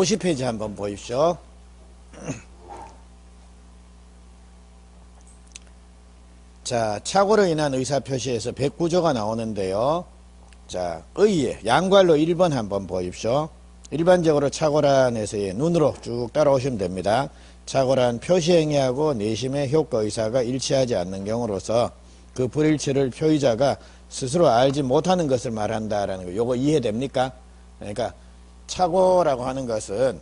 50페이지 한번 보십시오. 자, 착오로 인한 의사표시에서 109조가 나오는데요. 자, 의의 양괄로 1번 한번 보십시오. 일반적으로 착오란에서의 눈으로 쭉 따라오시면 됩니다. 착오란 표시행위하고 내심의 효과 의사가 일치하지 않는 경우로서 그 불일치를 표의자가 스스로 알지 못하는 것을 말한다라는 거. 요거 이해됩니까? 그러니까 착오라고 하는 것은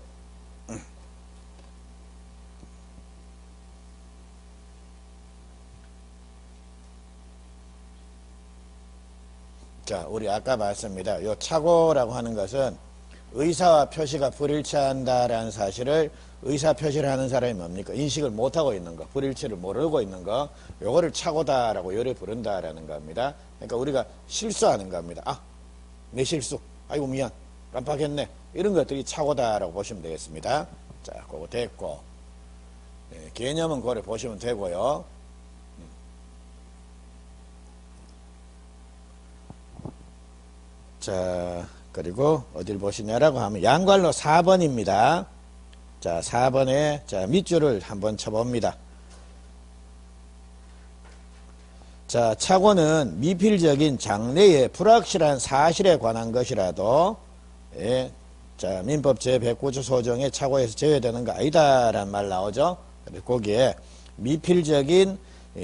자, 우리 아까 봤습니다. 요 착오라고 하는 것은 의사와 표시가 불일치한다라는 사실을 의사 표시를 하는 사람이 뭡니까? 인식을 못하고 있는 거, 불일치를 모르고 있는 거, 요거를 착오다라고 요래 부른다라는 겁니다. 그러니까 우리가 실수하는 겁니다. 아, 내 실수. 아이고 미안. 깜빡했네. 이런 것들이 착오다라고 보시면 되겠습니다. 자, 그거 됐고. 네, 개념은 그걸 보시면 되고요. 자, 그리고 어딜 보시냐라고 하면 양괄로 4번입니다. 자, 4번에 자, 밑줄을 한번 쳐봅니다. 자, 착오는 미필적인 장래의 불확실한 사실에 관한 것이라도 예, 자, 민법 제109조 소정의 착오에서 제외되는 거 아니다라는 말 나오죠. 그래서 거기에 미필적인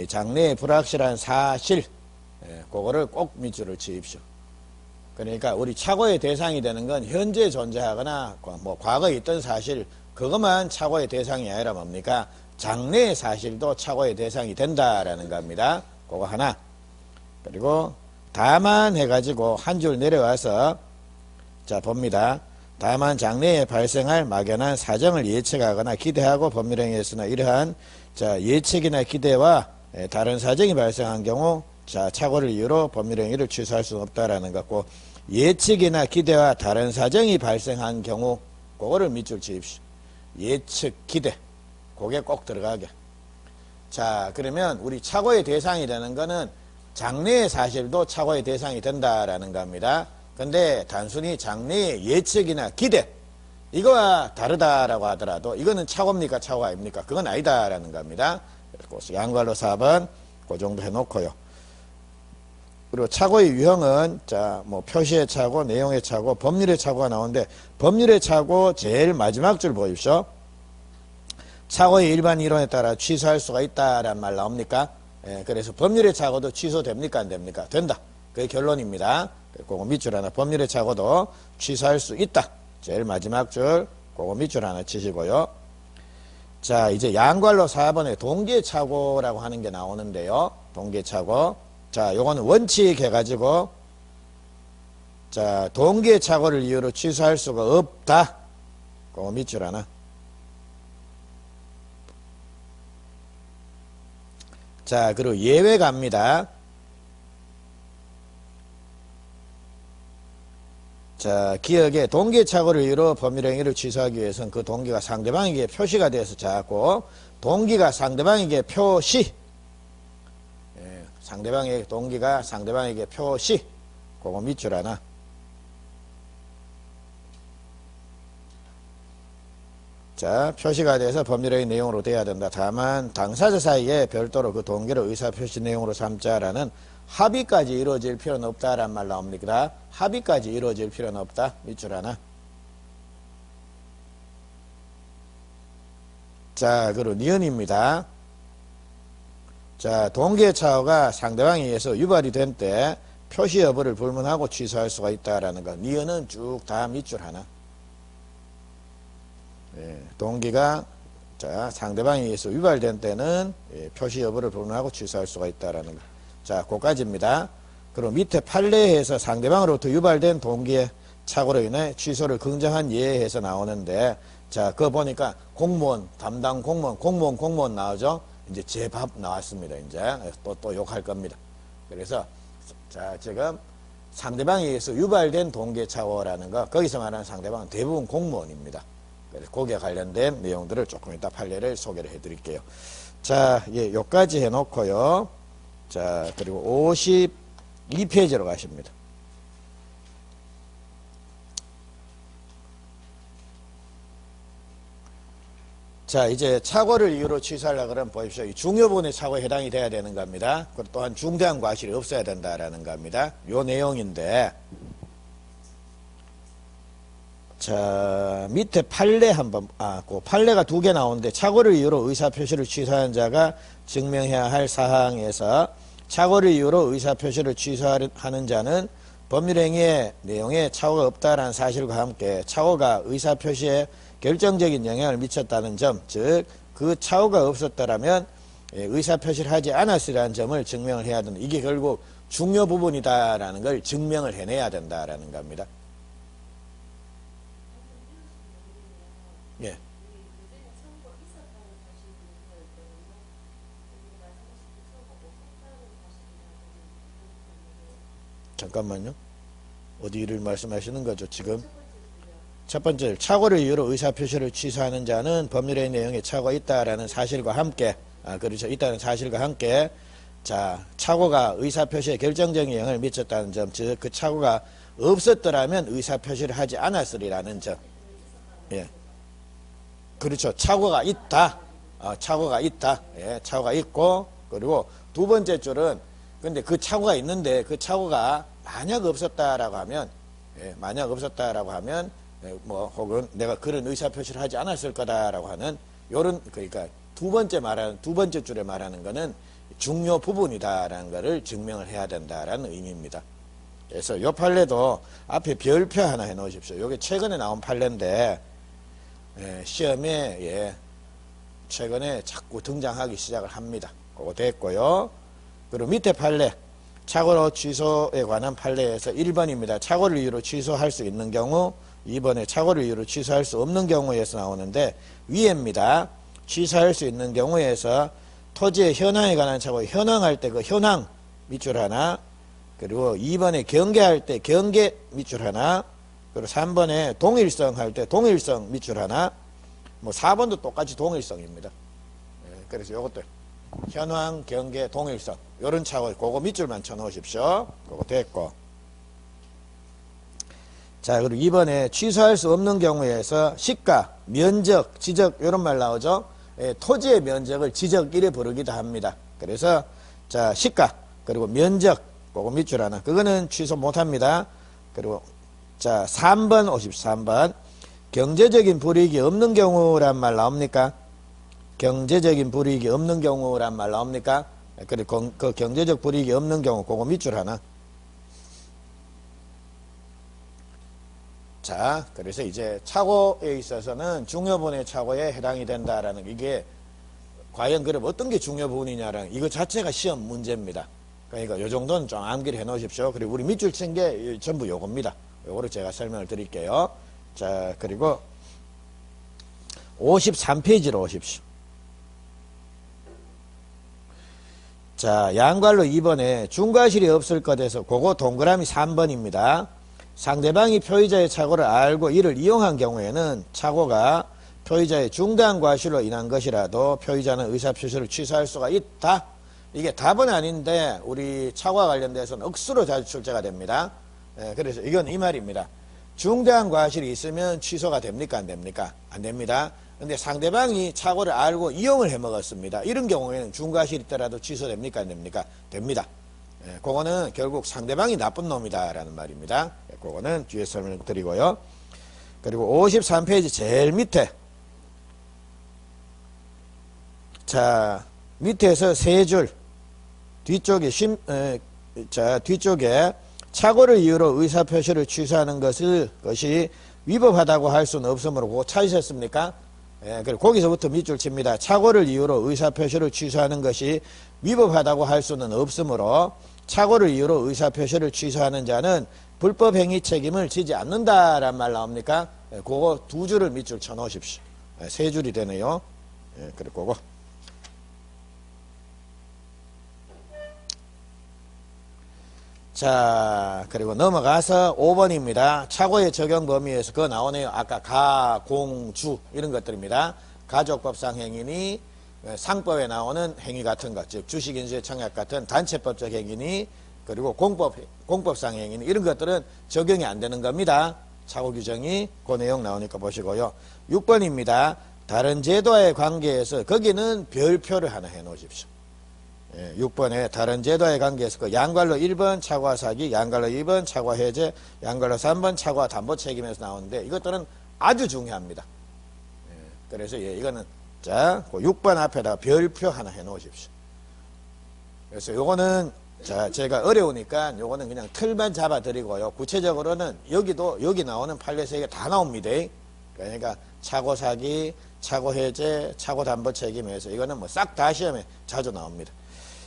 장래의 불확실한 사실 예, 그거를 꼭 밑줄을 치십시오. 그러니까 우리 착오의 대상이 되는 건 현재 존재하거나 뭐 과거에 있던 사실 그것만 착오의 대상이 아니라 뭡니까? 장래의 사실도 착오의 대상이 된다라는 겁니다. 그거 하나. 그리고 다만 해가지고 한 줄 내려와서 자 봅니다. 다만 장래에 발생할 막연한 사정을 예측하거나 기대하고 법률행위에서나 이러한 자 예측이나 기대와 다른 사정이 발생한 경우 자 착오를 이유로 법률행위를 취소할 수는 없다라는 것고 예측이나 기대와 다른 사정이 발생한 경우 그거를 밑줄 치십시오. 예측, 기대 그게 꼭 들어가게. 자 그러면 우리 착오의 대상이 되는 거는 장래의 사실도 착오의 대상이 된다라는 겁니다. 근데 단순히 장래의 예측이나 기대 이거와 다르다라고 하더라도 이거는 착오입니까 착오가 아닙니까? 그건 아니다라는 겁니다. 그래서 양괄로 4번 그 정도 해놓고요. 그리고 착오의 유형은 자 뭐 표시의 착오, 내용의 착오, 법률의 착오가 나오는데 법률의 착오 제일 마지막 줄 보십시오. 착오의 일반 이론에 따라 취소할 수가 있다라는 말 나옵니까? 예, 그래서 법률의 착오도 취소됩니까 안 됩니까? 된다. 그게 결론입니다. 그거 밑줄 하나 법률의 착오도 취소할 수 있다. 제일 마지막 줄 그거 밑줄 하나 치시고요. 자 이제 양괄로 4번에 동기의 착오라고 하는 게 나오는데요. 동기의 착오. 자 요거는 원칙 해가지고 자 동기의 착오를 이유로 취소할 수가 없다. 그거 밑줄 하나. 자 그리고 예외 갑니다. 자 기억에 동기의 착오를 이유로 법률행위를 취소하기 위해서는 그 동기가 상대방에게 표시가 돼서 자꾸 동기가 상대방에게 표시 예, 상대방의 동기가 상대방에게 표시 그거 밑줄 하나. 자 표시가 돼서 법률행위 내용으로 돼야 된다. 다만 당사자 사이에 별도로 그 동기를 의사표시 내용으로 삼자라는 합의까지 이루어질 필요는 없다라는 말 나옵니다. 합의까지 이루어질 필요는 없다. 밑줄 하나. 자 그리고 니은입니다. 자 동기의 착오가 상대방에 의해서 유발이 된 때 표시 여부를 불문하고 취소할 수가 있다라는 거. 니은은 쭉 다 밑줄 하나. 예, 동기가 자 상대방에 의해서 유발된 때는 예, 표시 여부를 불문하고 취소할 수가 있다라는 거. 자, 그까지입니다. 그리고 밑에 판례에서 상대방으로부터 유발된 동기의 착오로 인해 취소를 긍정한 예에서 나오는데, 자, 그거 보니까 공무원, 담당 공무원 나오죠? 이제 제밥 나왔습니다. 이제 또 욕할 겁니다. 그래서, 자, 지금 상대방에 의해서 유발된 동기의 착오라는 거, 거기서 말하는 상대방은 대부분 공무원입니다. 그래서 거기에 관련된 내용들을 조금 이따 판례를 소개를 해 드릴게요. 자, 예, 요까지 해놓고요. 자, 그리고 52페이지로 가십니다. 자, 이제 착오를 이유로 취소하려고 그러면 보십시오. 이 중요부분의 착오에 해당이 돼야 되는 겁니다. 그리고 또한 중대한 과실이 없어야 된다라는 겁니다. 요 내용인데, 자, 밑에 판례 한번, 그 판례가 두 개 나오는데, 착오를 이유로 의사표시를 취소한 자가 증명해야 할 사항에서 착오를 이유로 의사표시를 취소하는 자는 법률행위의 내용에 착오가 없다라는 사실과 함께 착오가 의사표시에 결정적인 영향을 미쳤다는 점, 즉 그 착오가 없었더라면 의사표시를 하지 않았으리라는 점을 증명을 해야 된다. 이게 결국 중요 부분이다라는 걸 증명을 해내야 된다라는 겁니다. 예. 잠깐만요. 어디를 말씀하시는 거죠, 지금? 첫 번째, 착오를 이유로 의사표시를 취소하는 자는 법률의 내용에 착오가 있다라는 사실과 함께, 그렇죠. 있다는 사실과 함께, 자, 착오가 의사표시에 결정적인 영향을 미쳤다는 점, 즉, 그 착오가 없었더라면 의사표시를 하지 않았으리라는 점. 예. 그렇죠. 착오가 있다. 착오가 있다. 예, 착오가 있고, 그리고 두 번째 줄은, 근데 그 착오가 있는데, 그 착오가 만약 없었다라고 하면, 예, 만약 없었다라고 하면, 뭐 혹은 내가 그런 의사표시를 하지 않았을 거다라고 하는 요런, 그러니까 두 번째 줄에 말하는 거는 중요 부분이다라는 것을 증명을 해야 된다라는 의미입니다. 그래서 요 판례도 앞에 별표 하나 해 놓으십시오. 요게 최근에 나온 판례인데 시험에 최근에 자꾸 등장하기 시작을 합니다. 그거 됐고요. 그리고 밑에 판례 착오로 취소에 관한 판례에서 1번입니다. 착오를 이유로 취소할 수 있는 경우, 2번에 착오를 이유로 취소할 수 없는 경우에서 나오는데 위에입니다. 취소할 수 있는 경우에서 토지의 현황에 관한 착오, 현황할 때 그 현황 밑줄 하나, 그리고 2번에 경계할 때 경계 밑줄 하나, 그리고 3번에 동일성 할 때 동일성 밑줄 하나, 뭐 4번도 똑같이 동일성입니다. 그래서 요것들 현황, 경계, 동일성 요런 착오, 그거 밑줄만 쳐 놓으십시오. 그거 됐고, 자, 그리고 이번에 취소할 수 없는 경우에서 시가, 면적, 지적 이런 말 나오죠. 토지의 면적을 지적 이래 부르기도 합니다. 그래서 자, 시가 그리고 면적 그거 밑줄 하나, 그거는 취소 못합니다. 그리고 자, 3번 53번 경제적인 불이익이 없는 경우란 말 나옵니까? 경제적인 불이익이 없는 경우란 말 나옵니까? 그리고 그 경제적 불이익이 없는 경우 그거 밑줄 하나. 자, 그래서 이제 착오에 있어서는 중요부분의 착오에 해당이 된다라는, 이게 과연 그럼 어떤 게 중요부분이냐라는 이거 자체가 시험 문제입니다. 그러니까 요 정도는 좀 암기를 해 놓으십시오. 그리고 우리 밑줄 친 게 전부 요겁니다. 요거를 제가 설명을 드릴게요. 자, 그리고 53페이지로 오십시오. 자, 양괄로 2번에 중과실이 없을 것에서 그거 동그라미 3번입니다. 상대방이 표의자의 착오를 알고 이를 이용한 경우에는 착오가 표의자의 중대한 과실로 인한 것이라도 표의자는 의사표시를 취소할 수가 있다. 이게 답은 아닌데 우리 착오와 관련돼서는 억수로 자주 출제가 됩니다. 그래서 이건 이 말입니다. 중대한 과실이 있으면 취소가 됩니까? 안 됩니까? 안 됩니다. 근데 상대방이 착오를 알고 이용을 해 먹었습니다. 이런 경우에는 중과실이 있더라도 취소됩니까? 안 됩니까? 됩니다. 그거는 결국 상대방이 나쁜 놈이다라는 말입니다. 그거는 뒤에 설명드리고요. 그리고 53페이지 제일 밑에, 자, 밑에서 세 줄 뒤쪽에 뒤쪽에 착오를 이유로 의사표시를 취소하는 것이 위법하다고 할 수는 없으므로 그거 찾으셨습니까? 그리고 거기서부터 밑줄 칩니다. 착오를 이유로 의사표시를 취소하는 것이 위법하다고 할 수는 없으므로 착오를 이유로 의사표시를 취소하는 자는 불법행위 책임을 지지 않는다란 말 나옵니까? 그거 두 줄을 밑줄 쳐 놓으십시오. 세 줄이 되네요. 그리고 그거. 자, 그리고 넘어가서 5번입니다. 착오의 적용 범위에서 그거 나오네요. 아까 가, 공, 주 이런 것들입니다. 가족법상 행위니 상법에 나오는 행위 같은 것, 즉 주식인수의 청약 같은 단체법적 행위니 그리고 공법상 행위니 이런 것들은 적용이 안 되는 겁니다. 착오 규정이 그 내용 나오니까 보시고요. 6번입니다. 다른 제도와의 관계에서 거기는 별표를 하나 해 놓으십시오. 6번에 다른 제도와의 관계에서 그 양괄로 1번 차고와 사기, 양괄로 2번 차고와 해제, 양괄로 3번 차고와 담보 책임에서 나오는데 이것들은 아주 중요합니다. 그래서 이거는 자, 그 6번 앞에다 별표 하나 해 놓으십시오. 그래서 요거는 자, 제가 어려우니까 요거는 그냥 틀만 잡아 드리고요. 구체적으로는 여기도 여기 나오는 판례에서 이게 다 나옵니다. 그러니까 차고 사기, 차고 해제, 차고 담보 책임에서 이거는 뭐 싹 다 시험에 자주 나옵니다.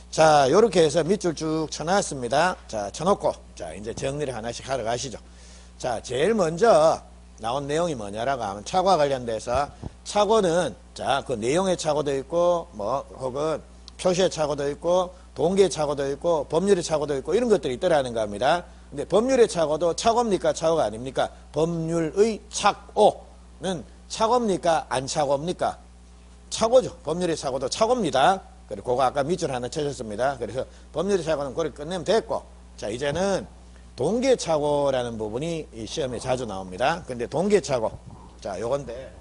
자, 요렇게 해서 밑줄 쭉 쳐놨습니다. 자, 쳐놓고 자, 이제 정리를 하나씩 하러 가시죠. 자, 제일 먼저 나온 내용이 뭐냐라고 하면 차고와 관련돼서 차고는 자, 그 내용의 차고도 있고 뭐 혹은 표시의 차고도 있고 동기의 차고도 있고 법률의 차고도 있고 이런 것들이 있더라는 겁니다. 근데 법률의 차고도 차고입니까? 차고가 아닙니까? 법률의 차고는 차고입니까? 안 차고입니까? 차고죠. 법률의 차고도 차고입니다. 그리고 그거 아까 밑줄 하나 쳐줬습니다. 그래서 법률의 차고는 그걸 끝내면 됐고, 자, 이제는 동기의 차고라는 부분이 이 시험에 자주 나옵니다. 근데 동기의 차고, 자, 요건데,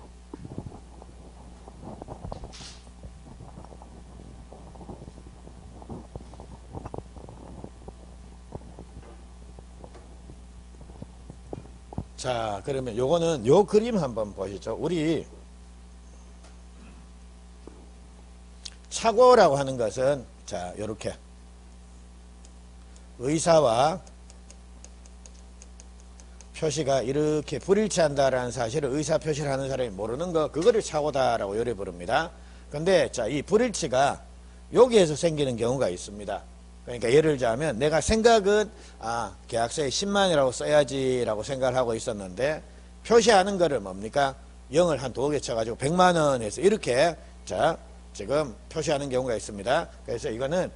자, 그러면 요거는 요 그림 한번 보시죠. 우리 차고라고 하는 것은 자, 요렇게 의사와 표시가 이렇게 불일치한다라는 사실을 의사 표시를 하는 사람이 모르는 거, 그거를 차고다라고 요래 부릅니다. 근데 자, 이 불일치가 여기에서 생기는 경우가 있습니다. 그러니까 예를 들자면 내가 생각은 계약서에 10만이라고 써야지라고 생각을 하고 있었는데 표시하는 거를 뭡니까? 0을 한 2개 쳐가지고 100만원 해서 이렇게 자, 지금 표시하는 경우가 있습니다. 그래서 이거는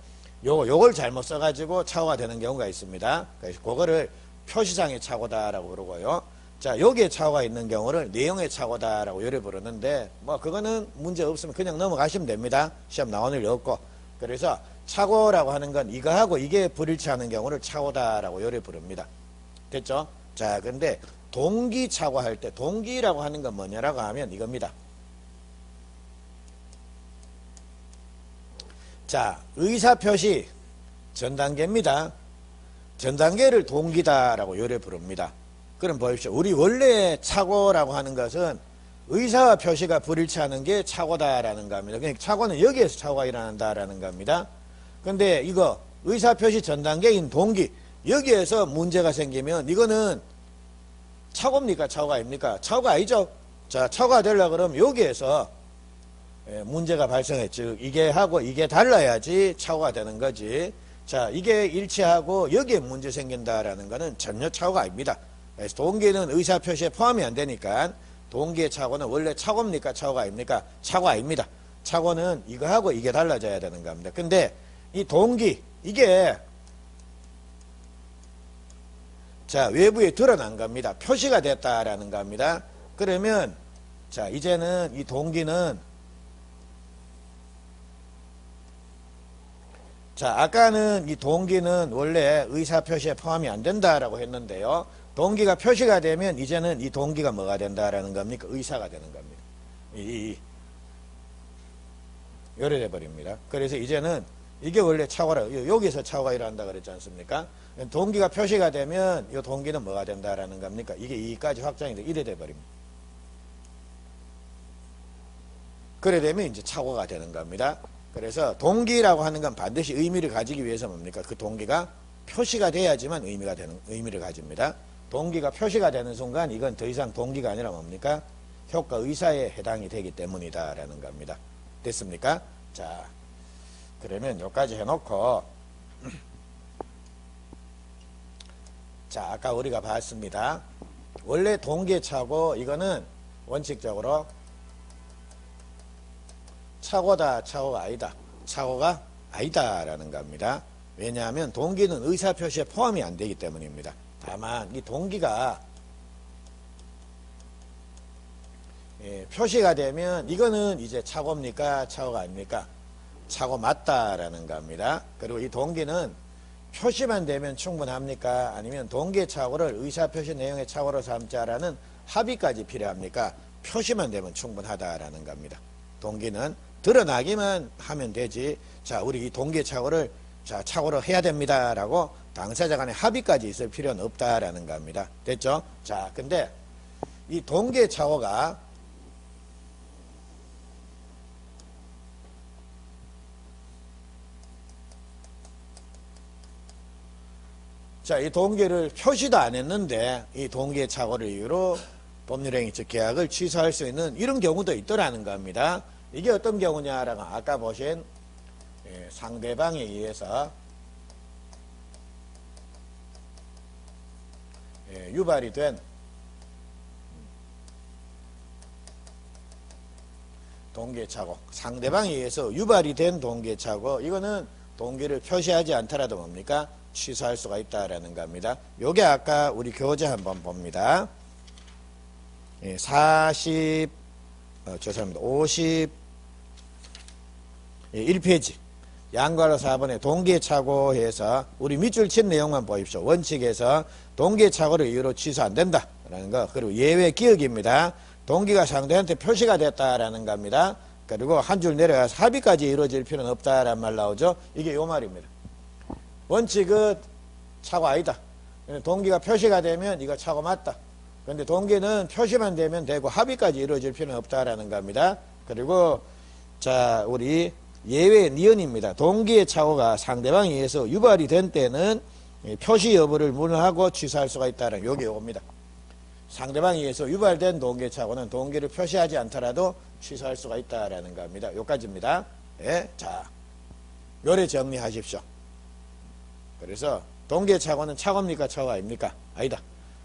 요걸 잘못 써가지고 차고가 되는 경우가 있습니다. 그래서 그거를 표시상의 차고다라고 그러고요. 자, 여기에 차고가 있는 경우를 내용의 차고다라고 요래 부르는데 뭐 그거는 문제 없으면 그냥 넘어가시면 됩니다. 시험 나오는 일 없고. 그래서 차고라고 하는 건 이거하고 이게 불일치하는 경우를 차고다라고 요래 부릅니다. 됐죠? 자, 근데 동기 차고할 때 동기라고 하는 건 뭐냐라고 하면 이겁니다. 자, 의사표시 전 단계입니다. 전 단계를 동기다라고 요래 부릅니다. 그럼 보십시오. 우리 원래 차고라고 하는 것은 의사와 표시가 불일치하는 게 차고다라는 겁니다. 그러니까 차고는 여기에서 차고가 일어난다라는 겁니다. 근데 이거 의사표시 전 단계인 동기, 여기에서 문제가 생기면 이거는 차고입니까? 차고가 아닙니까? 차고가 아니죠. 자, 차고가 되려고 그러면 여기에서 문제가 발생했죠. 이게 하고 이게 달라야지 차고가 되는 거지. 자, 이게 일치하고 여기에 문제 생긴다라는 거는 전혀 차고가 아닙니다. 그래서 동기는 의사표시에 포함이 안 되니까 동기의 차고는 원래 차고입니까? 차고가 아닙니까? 차고 아닙니다. 차고는 이거하고 이게 달라져야 되는 겁니다. 근데 이 동기, 이게 자, 외부에 드러난 겁니다. 표시가 됐다라는 겁니다. 그러면 자, 이제는 이 동기는 자, 아까는 이 동기는 원래 의사표시에 포함이 안 된다라고 했는데요. 동기가 표시가 되면 이제는 이 동기가 뭐가 된다라는 겁니까? 의사가 되는 겁니다. 요래 돼버립니다. 그래서 이제는 이게 원래 차고라, 여기서 차고가 일어난다 그랬지 않습니까? 동기가 표시가 되면 이 동기는 뭐가 된다라는 겁니까? 이게 이까지 확장이 돼, 이래 돼버립니다. 그래 되면 이제 차고가 되는 겁니다. 그래서 동기라고 하는 건 반드시 의미를 가지기 위해서 뭡니까? 그 동기가 표시가 돼야지만 의미를 가집니다. 동기가 표시가 되는 순간 이건 더 이상 동기가 아니라 뭡니까? 효과 의사에 해당이 되기 때문이다라는 겁니다. 됐습니까? 자, 그러면 여기까지 해놓고 자, 아까 우리가 봤습니다. 원래 동기의 차고 이거는 원칙적으로 차고다, 차고가 아니다. 차고가 아니다라는 겁니다. 왜냐하면 동기는 의사표시에 포함이 안 되기 때문입니다. 다만 이 동기가 표시가 되면 이거는 이제 차고입니까? 차고가 아닙니까? 차고 맞다라는 겁니다. 그리고 이 동기는 표시만 되면 충분합니까? 아니면 동기의 차고를 의사표시 내용의 차고로 삼자라는 합의까지 필요합니까? 표시만 되면 충분하다라는 겁니다. 동기는 드러나기만 하면 되지. 자, 우리 이 동기 착오를 자, 착오를 해야 됩니다라고 당사자 간의 합의까지 있을 필요는 없다라는 겁니다. 됐죠? 자, 근데 이 동기 착오가 자, 이 동기를 표시도 안 했는데 이 동기의 착오를 이유로 법률행위 즉 계약을 취소할 수 있는 이런 경우도 있더라는 겁니다. 이게 어떤 경우냐라고 아까 보신 상대방에 의해서 유발이 된 동기착오, 상대방에 의해서 유발이 된 동기착오, 이거는 동기를 표시하지 않더라도 뭡니까? 취소할 수가 있다라는 겁니다. 요게 아까 우리 교재 한번 봅니다. 51페이지 양괄호 4번에 동기착오해서 우리 밑줄 친 내용만 보십시오. 원칙에서 동기착오를 이유로 취소 안 된다라는 거, 그리고 예외 기억입니다. 동기가 상대한테 표시가 됐다라는 겁니다. 그리고 한 줄 내려가서 합의까지 이루어질 필요는 없다라는 말 나오죠. 이게 요 말입니다. 원칙은 착오 아니다. 동기가 표시가 되면 이거 착오 맞다. 그런데 동기는 표시만 되면 되고 합의까지 이루어질 필요는 없다라는 겁니다. 그리고 자, 우리 예외 니은입니다. 동기의 착오가 상대방에 의해서 유발이 된 때는 표시 여부를 문하고 취소할 수가 있다는 요게 요겁니다. 상대방에 의해서 유발된 동기의 착오는 동기를 표시하지 않더라도 취소할 수가 있다라는 겁니다. 요까지입니다. 예, 자, 요래 정리하십시오. 그래서 동기의 착오는 착오입니까? 착오 아닙니까? 아니다.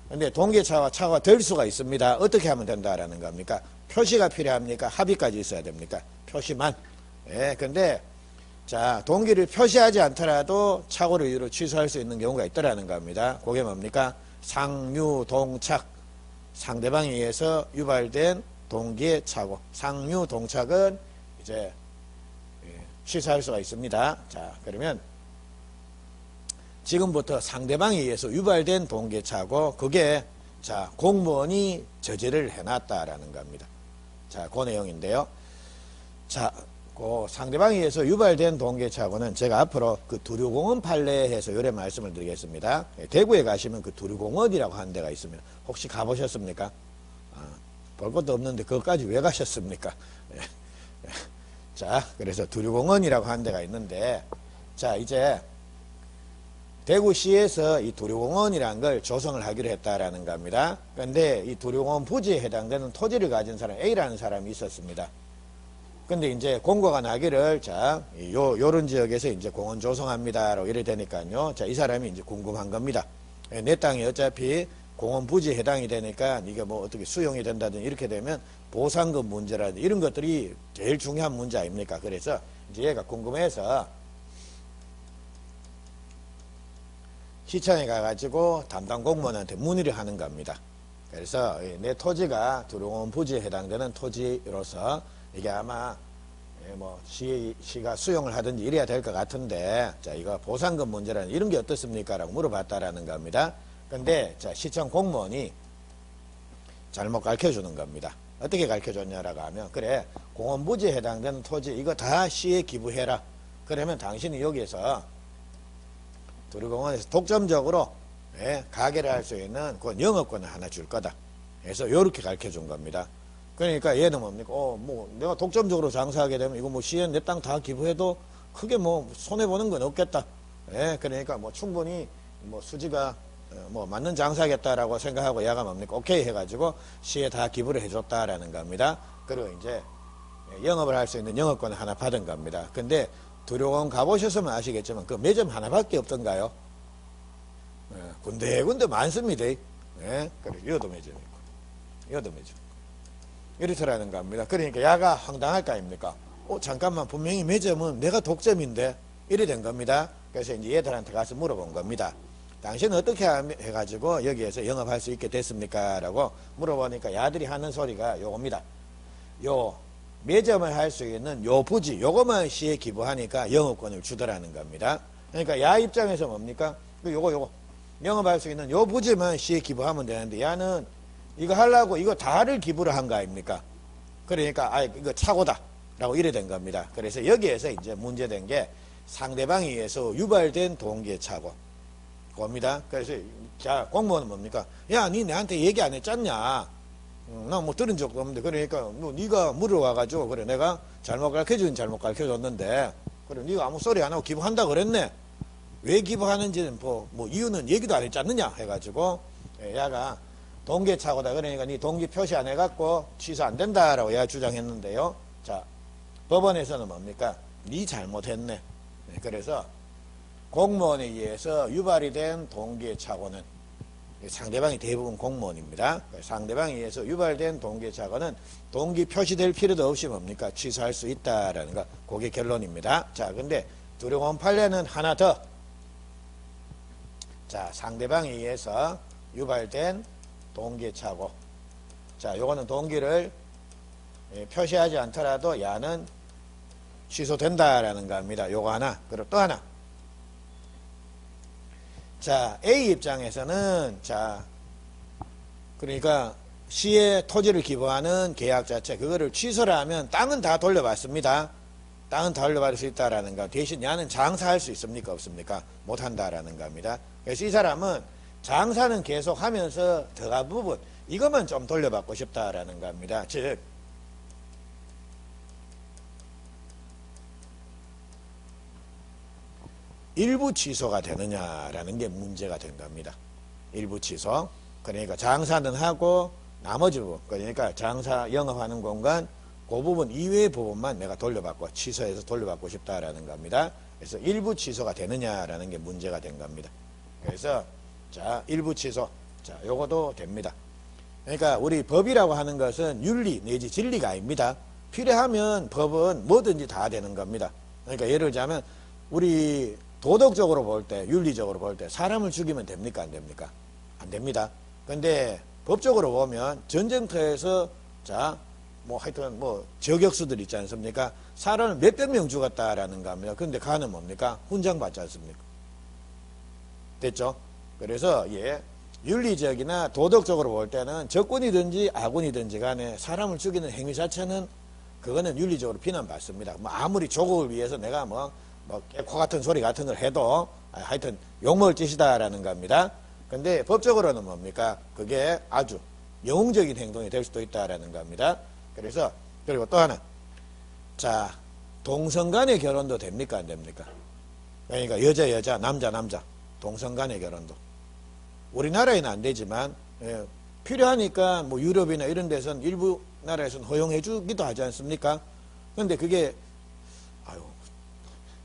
근데 동기의 착오가 될 수가 있습니다. 어떻게 하면 된다라는 겁니까? 표시가 필요합니까? 합의까지 있어야 됩니까? 표시만. 예, 근데 자, 동기를 표시하지 않더라도 착오를 이유로 취소할 수 있는 경우가 있더라는 겁니다. 그게 뭡니까? 상유동착. 상대방에 의해서 유발된 동기의 착오. 상유동착은 이제 취소할 수가 있습니다. 자, 그러면 지금부터 상대방에 의해서 유발된 동기의 착오, 그게 자, 공무원이 저지를 해놨다라는 겁니다. 자, 그 내용인데요. 자, 그 상대방에 의해서 유발된 동기의 착오는 제가 앞으로 그 두류공원 판례에서 요래 말씀을 드리겠습니다. 대구에 가시면 그 두류공원이라고 하는 데가 있습니다. 혹시 가보셨습니까? 볼 것도 없는데 그것까지 왜 가셨습니까? 자, 그래서 두류공원이라고 하는 데가 있는데, 자, 이제 대구시에서 이 두류공원이라는 걸 조성을 하기로 했다라는 겁니다. 그런데 이 두류공원 부지에 해당되는 토지를 가진 사람 A라는 사람이 있었습니다. 근데 이제 공고가 나기를 자, 요런 지역에서 이제 공원 조성합니다라고 이래 되니까요. 자, 이 사람이 이제 궁금한 겁니다. 내 땅이 어차피 공원 부지에 해당이 되니까 이게 뭐 어떻게 수용이 된다든지 이렇게 되면 보상금 문제라든지 이런 것들이 제일 중요한 문제 아닙니까? 그래서 이제 얘가 궁금해서 시청에 가가지고 담당 공무원한테 문의를 하는 겁니다. 그래서 내 토지가 두룡원 부지에 해당되는 토지로서 이게 아마 뭐 시가 수용을 하든지 이래야 될 것 같은데, 자, 이거 보상금 문제라는 이런 게 어떻습니까? 라고 물어봤다라는 겁니다. 근데 자, 시청 공무원이 잘못 가르쳐 주는 겁니다. 어떻게 가르쳐 줬냐라고 하면, 그래, 공원 부지에 해당되는 토지 이거 다 시에 기부해라. 그러면 당신이 여기에서 두류공원에서 독점적으로 가게를 할 수 있는 그 영업권을 하나 줄 거다. 그래서 이렇게 가르쳐 준 겁니다. 그러니까 얘는 뭡니까? 뭐 내가 독점적으로 장사하게 되면 이거 뭐 시에 내 땅 다 기부해도 크게 뭐 손해 보는 건 없겠다. 그러니까 뭐 충분히 뭐 수지가 뭐 맞는 장사겠다라고 생각하고 얘가 뭡니까? 오케이 해가지고 시에 다 기부를 해줬다라는 겁니다. 그리고 이제 영업을 할 수 있는 영업권을 하나 받은 겁니다. 근데 두룡원 가보셨으면 아시겠지만 그 매점 하나밖에 없던가요? 군데군데 많습니다. 그래, 여도 매점 있고, 여도 매점. 이렇더라는 겁니다. 그러니까 야가 황당할 거 아닙니까? 잠깐만, 분명히 매점은 내가 독점인데, 이래 된 겁니다. 그래서 이제 얘들한테 가서 물어본 겁니다. 당신은 어떻게 해가지고 여기에서 영업할 수 있게 됐습니까? 라고 물어보니까 야들이 하는 소리가 요겁니다. 요 매점을 할 수 있는 요 부지, 요거만 시에 기부하니까 영업권을 주더라는 겁니다. 그러니까 야 입장에서 뭡니까? 요거 영업할 수 있는 요 부지만 시에 기부하면 되는데, 야는 이거 하려고 이거 다를 기부를 한 거 아닙니까? 그러니까 이거 차고다 라고 이래 된 겁니다. 그래서 여기에서 이제 문제된 게 상대방에 의해서 유발된 동기의 차고 겁니다. 그래서 자, 공무원은 뭡니까? 야, 니 내한테 얘기 안 했잖냐? 나 뭐 들은 적도 없는데. 그러니까 뭐 네가 물어와가지고 그래 내가 잘못 가르쳐줬는데 그래 네가 아무 소리 안 하고 기부한다 그랬네. 왜 기부하는지는 뭐 이유는 얘기도 안 했잖느냐 해가지고 야가 동기차고다. 그러니까 네 동기 표시 안 해갖고 취소 안 된다라고 얘가 주장했는데요. 자, 법원에서는 뭡니까? 네 잘못했네. 그래서 공무원에 의해서 유발이 된 동기의 착오는 상대방이 대부분 공무원입니다. 상대방에 의해서 유발된 동기의 착오는 동기 표시될 필요도 없이 뭡니까? 취소할 수 있다라는 거. 그게 결론입니다. 자, 근데 두려운 판례는 하나 더. 자, 상대방에 의해서 유발된 동기의 착오. 자, 요거는 동기를 표시하지 않더라도 야는 취소된다라는 겁니다. 요거 하나. 그리고 또 하나. 자, A 입장에서는 자, 그러니까 시에 토지를 기부하는 계약 자체 그거를 취소를 하면 땅은 다 돌려받습니다. 땅은 다 돌려받을 수 있다라는 거. 대신 야는 장사할 수 있습니까? 없습니까? 못한다라는 겁니다. 그래서 이 사람은 장사는 계속 하면서 들어간 부분 이것만 좀 돌려받고 싶다라는 겁니다. 즉 일부 취소가 되느냐라는 게 문제가 된 겁니다. 일부 취소. 그러니까 장사는 하고 나머지 부분 그러니까 장사 영업하는 공간 그 부분 이외의 부분만 내가 돌려받고 취소해서 돌려받고 싶다라는 겁니다. 그래서 일부 취소가 되느냐라는 게 문제가 된 겁니다. 그래서 자, 일부 취소. 자, 요것도 됩니다. 그러니까 우리 법이라고 하는 것은 윤리 내지 진리가 아닙니다. 필요하면 법은 뭐든지 다 되는 겁니다. 그러니까 예를 들자면 우리 도덕적으로 볼 때, 윤리적으로 볼 때 사람을 죽이면 됩니까? 안 됩니까? 안 됩니다. 근데 법적으로 보면 전쟁터에서 자, 뭐 하여튼 뭐 저격수들 있지 않습니까? 사람을 몇백 명 죽었다라는 겁니다. 근데 가는 뭡니까? 훈장 받지 않습니까? 됐죠? 그래서 예, 윤리적이나 도덕적으로 볼 때는 적군이든지 아군이든지 간에 사람을 죽이는 행위 자체는 그거는 윤리적으로 비난받습니다. 뭐 아무리 조국을 위해서 내가 뭐 깨코 같은 소리 같은 걸 해도 하여튼 욕먹을 짓이다라는 겁니다. 근데 법적으로는 뭡니까? 그게 아주 영웅적인 행동이 될 수도 있다라는 겁니다. 그래서 그리고 또 하나 자, 동성 간의 결혼도 됩니까? 안 됩니까? 그러니까 여자 남자 동성 간의 결혼도 우리나라에는 안 되지만 필요하니까 뭐 유럽이나 이런 데서는 일부 나라에서는 허용해 주기도 하지 않습니까? 근데 그게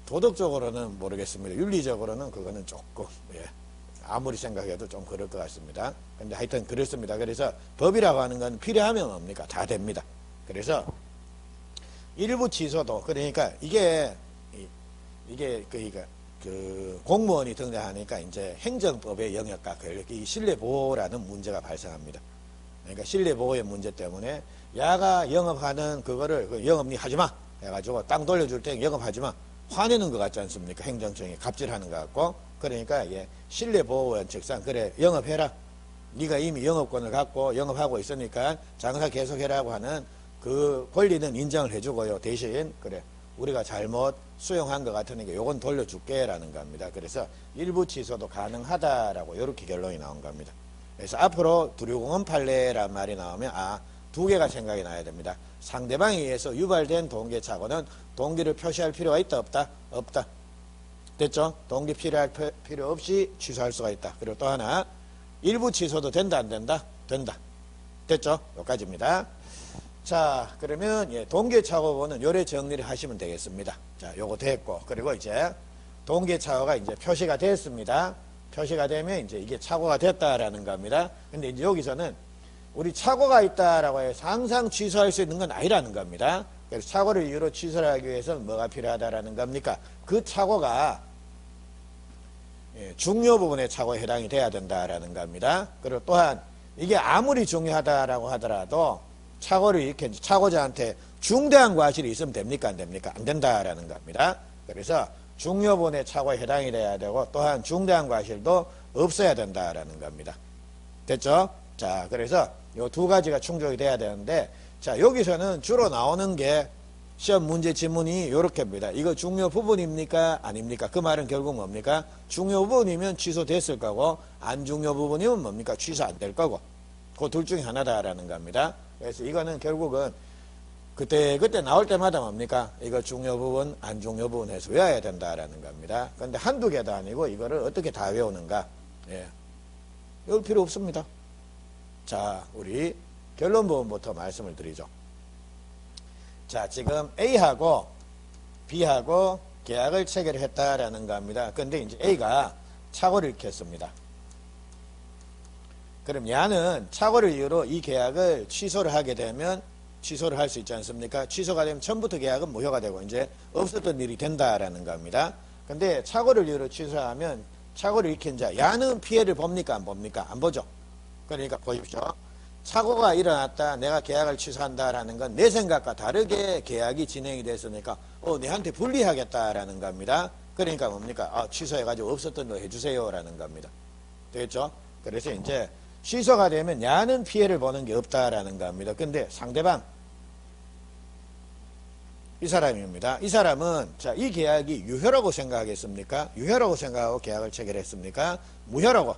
도덕적으로는 모르겠습니다. 윤리적으로는 그거는 조금 아무리 생각해도 좀 그럴 것 같습니다. 근데 하여튼 그렇습니다. 그래서 법이라고 하는 건 필요하면 뭡니까? 다 됩니다. 그래서 일부 취소도 그러니까 이게 그러니까 그 공무원이 등장하니까 이제 행정법의 영역과 이 신뢰보호라는 문제가 발생합니다. 그러니까 신뢰보호의 문제 때문에 야가 영업하는 그거를 영업 니 하지마 해가지고 땅 돌려줄 때 영업하지마 화내는 것 같지 않습니까? 행정청이 갑질하는 것 같고 그러니까 신뢰보호 원칙상 그래 영업해라 네가 이미 영업권을 갖고 영업하고 있으니까 장사 계속해라고 하는 그 권리는 인정을 해주고요. 대신 그래 우리가 잘못 수용한 것 같으니까 요건 돌려줄게 라는 겁니다. 그래서 일부 취소도 가능하다라고 이렇게 결론이 나온 겁니다. 그래서 앞으로 두류공원 판례란 말이 나오면 두 개가 생각이 나야 됩니다. 상대방에 의해서 유발된 동기차고는 동기를 표시할 필요가 있다 없다? 없다. 됐죠? 동기 필요할 필요 없이 취소할 수가 있다. 그리고 또 하나 일부 취소도 된다 안 된다? 된다. 됐죠? 여기까지입니다. 자, 그러면 동기차고는 요래 정리를 하시면 되겠습니다. 자, 요거 됐고 그리고 이제 동기차고가 이제 표시가 됐습니다. 표시가 되면 이제 이게 착오가 됐다라는 겁니다. 근데 이제 여기서는 우리 착오가 있다라고 해서 항상 취소할 수 있는 건 아니라는 겁니다. 그래서 착오를 이유로 취소를 하기 위해서는 뭐가 필요하다라는 겁니까? 그 착오가 중요 부분의 착오에 해당이 돼야 된다라는 겁니다. 그리고 또한 이게 아무리 중요하다라고 하더라도 착오를 이렇게 착오자한테 중대한 과실이 있으면 됩니까? 안 됩니까? 안 된다라는 겁니다. 그래서 중요 부분의 착오에 해당이 돼야 되고 또한 중대한 과실도 없어야 된다라는 겁니다. 됐죠? 자, 그래서 요 두 가지가 충족이 돼야 되는데, 자, 여기서는 주로 나오는 게 시험 문제 지문이 요렇게입니다. 이거 중요 부분입니까? 아닙니까? 그 말은 결국 뭡니까? 중요 부분이면 취소됐을 거고, 안 중요 부분이면 뭡니까? 취소 안 될 거고. 그 둘 중에 하나다라는 겁니다. 그래서 이거는 결국은 그때 나올 때마다 뭡니까? 이거 중요 부분, 안 중요 부분 해서 외워야 된다라는 겁니다. 근데 한두 개도 아니고 이거를 어떻게 다 외우는가? 예. 외울 필요 없습니다. 자, 우리 결론 부분부터 말씀을 드리죠. 자, 지금 A하고 B하고 계약을 체결했다라는 겁니다. 근데 이제 A가 착오를 일으켰습니다. 그럼 얘는 착오를 이유로 이 계약을 취소를 하게 되면 취소를 할 수 있지 않습니까? 취소가 되면 처음부터 계약은 무효가 되고 이제 없었던 일이 된다라는 겁니다. 근데 착오를 이유로 취소하면 착오를 일으킨 자, 얘는 피해를 봅니까? 안 봅니까? 안 보죠. 그러니까 보십시오. 착오가 일어났다. 내가 계약을 취소한다라는 건 내 생각과 다르게 계약이 진행이 됐으니까 내한테 불리하겠다라는 겁니다. 그러니까 뭡니까? 취소해가지고 없었던 거 해주세요라는 겁니다. 되겠죠? 그래서 이제 취소가 되면 야는 피해를 보는 게 없다라는 겁니다. 근데 상대방 이 사람입니다. 이 사람은 자, 이 계약이 유효라고 생각하겠습니까? 유효라고 생각하고 계약을 체결했습니까? 무효라고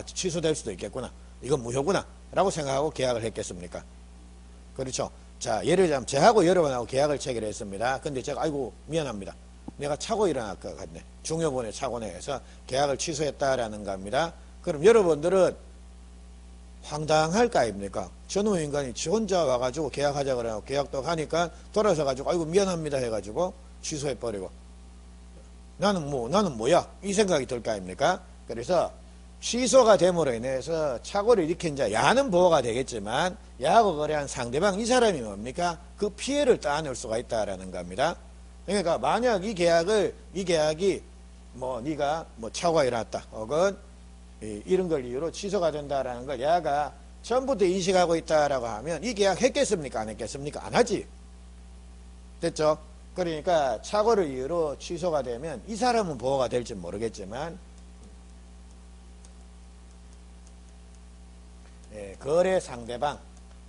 취소될 수도 있겠구나. 이건 무효구나 라고 생각하고 계약을 했겠습니까? 그렇죠. 자, 예를 들자면 저하고 여러분하고 계약을 체결했습니다. 근데 제가 아이고 미안합니다. 내가 착오 일어날 것 같네. 중요분에 착오네 해서 계약을 취소했다라는 겁니다. 그럼 여러분들은 황당할 거 아닙니까? 저놈의 인간이 지 혼자 와가지고 계약하자 그래요. 계약도 하니까 돌아서 가지고 아이고 미안합니다 해가지고 취소해버리고 나는 뭐야? 이 생각이 들 거 아닙니까? 그래서 취소가 됨으로 인해서 착오를 일으킨 자, 야는 보호가 되겠지만 야하고 거래한 상대방 이 사람이 뭡니까? 그 피해를 따낼 수가 있다라는 겁니다. 그러니까 만약 이 계약이 네가 착오가 일어났다 혹은 이런 걸 이유로 취소가 된다라는 걸 야가 처음부터 인식하고 있다라고 하면 이 계약 했겠습니까? 안 했겠습니까? 안 하지. 됐죠? 그러니까 착오를 이유로 취소가 되면 이 사람은 보호가 될지 모르겠지만 거래 상대방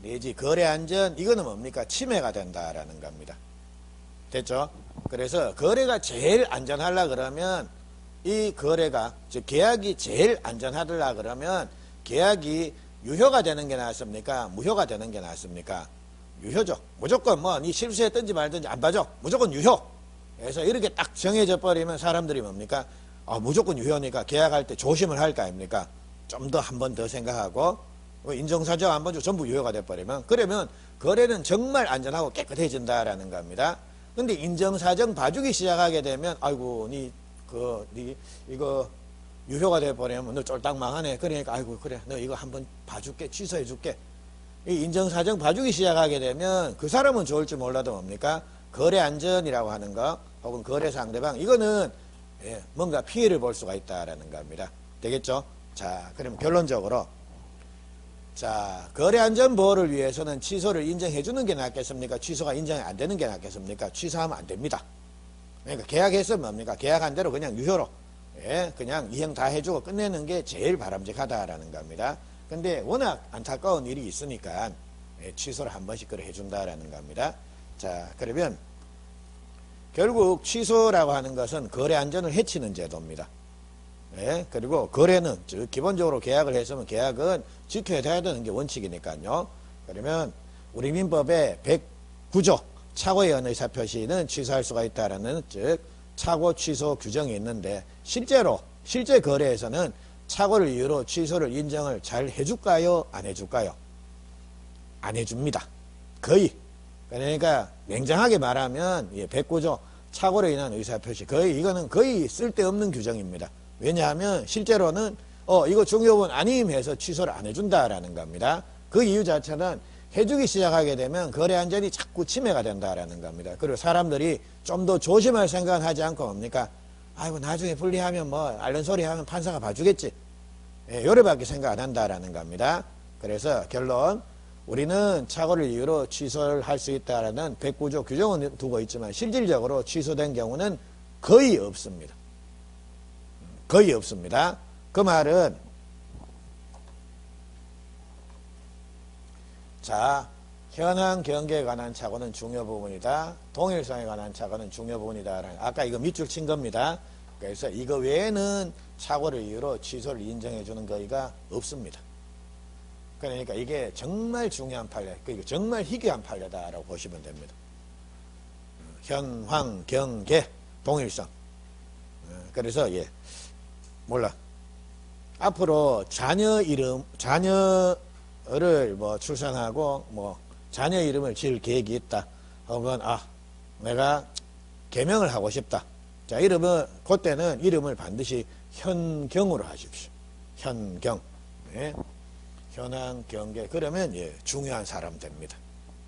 내지 거래 안전 이거는 뭡니까? 침해가 된다라는 겁니다. 됐죠? 그래서 거래가 제일 안전하려 그러면 이 거래가 즉 계약이 제일 안전하려 그러면 계약이 유효가 되는 게 낫습니까? 무효가 되는 게 낫습니까? 유효죠. 무조건 네 실수했든지 말든지 안 봐줘. 무조건 유효. 그래서 이렇게 딱 정해져 버리면 사람들이 뭡니까? 무조건 유효니까 계약할 때 조심을 할 거 아닙니까? 좀 더 한 번 더 생각하고 인정사정 한 번 전부 유효가 돼버리면 그러면 거래는 정말 안전하고 깨끗해진다라는 겁니다. 근데 인정사정 봐주기 시작하게 되면 아이고 이거 유효가 돼버리면 너 쫄딱 망하네. 그러니까 아이고 그래 너 이거 한번 봐줄게 취소해줄게. 이 인정사정 봐주기 시작하게 되면 그 사람은 좋을지 몰라도 뭡니까? 거래 안전이라고 하는 거 혹은 거래 상대방 이거는 뭔가 피해를 볼 수가 있다라는 겁니다. 되겠죠? 자, 그럼 결론적으로 자, 거래 안전 보호를 위해서는 취소를 인정해 주는 게 낫겠습니까? 취소가 인정이 안 되는 게 낫겠습니까? 취소하면 안 됩니다. 그러니까 계약했으면 뭡니까? 계약한 대로 그냥 유효로 그냥 이행 다 해주고 끝내는 게 제일 바람직하다라는 겁니다. 근데 워낙 안타까운 일이 있으니까 취소를 한 번씩 그래 해준다라는 겁니다. 자, 그러면 결국 취소라고 하는 것은 거래 안전을 해치는 제도입니다. 그리고 거래는 즉 기본적으로 계약을 했으면 계약은 지켜야 되는 게 원칙이니까요. 그러면 우리 민법의 109조 착오의 의사표시는 취소할 수가 있다라는 즉 착오 취소 규정이 있는데 실제 거래에서는 착오를 이유로 취소를 인정을 잘 해줄까요? 안 해줄까요? 안 해줍니다. 거의. 그러니까 냉정하게 말하면 109조 착오로 인한 의사표시 이거는 거의 쓸데없는 규정입니다. 왜냐하면 실제로는 이거 중요분 아님 해서 취소를 안 해준다라는 겁니다. 그 이유 자체는 해주기 시작하게 되면 거래 안전이 자꾸 침해가 된다라는 겁니다. 그리고 사람들이 좀 더 조심할 생각은 하지 않고 뭡니까? 아이고 나중에 불리하면 앓는 소리 하면 판사가 봐주겠지. 요래밖에 생각 안 한다라는 겁니다. 그래서 결론 우리는 착오를 이유로 취소를 할 수 있다라는 109조 규정은 두고 있지만 실질적으로 취소된 경우는 거의 없습니다. 거의 없습니다. 그 말은 자, 현황 경계에 관한 착오는 중요 부분이다. 동일성에 관한 착오는 중요 부분이다. 아까 이거 밑줄 친 겁니다. 그래서 이거 외에는 착오를 이유로 취소를 인정해 주는 거가 없습니다. 그러니까 이게 정말 중요한 판례, 그러니까 정말 희귀한 판례다라고 보시면 됩니다. 현황 경계 동일성. 그래서 몰라. 앞으로 자녀 이름, 자녀를 뭐 출산하고 뭐 자녀 이름을 지을 계획이 있다. 혹은 내가 개명을 하고 싶다. 자, 이름은 그때는 이름을 반드시 현경으로 하십시오. 현경. 네. 현황 경계. 그러면 중요한 사람 됩니다.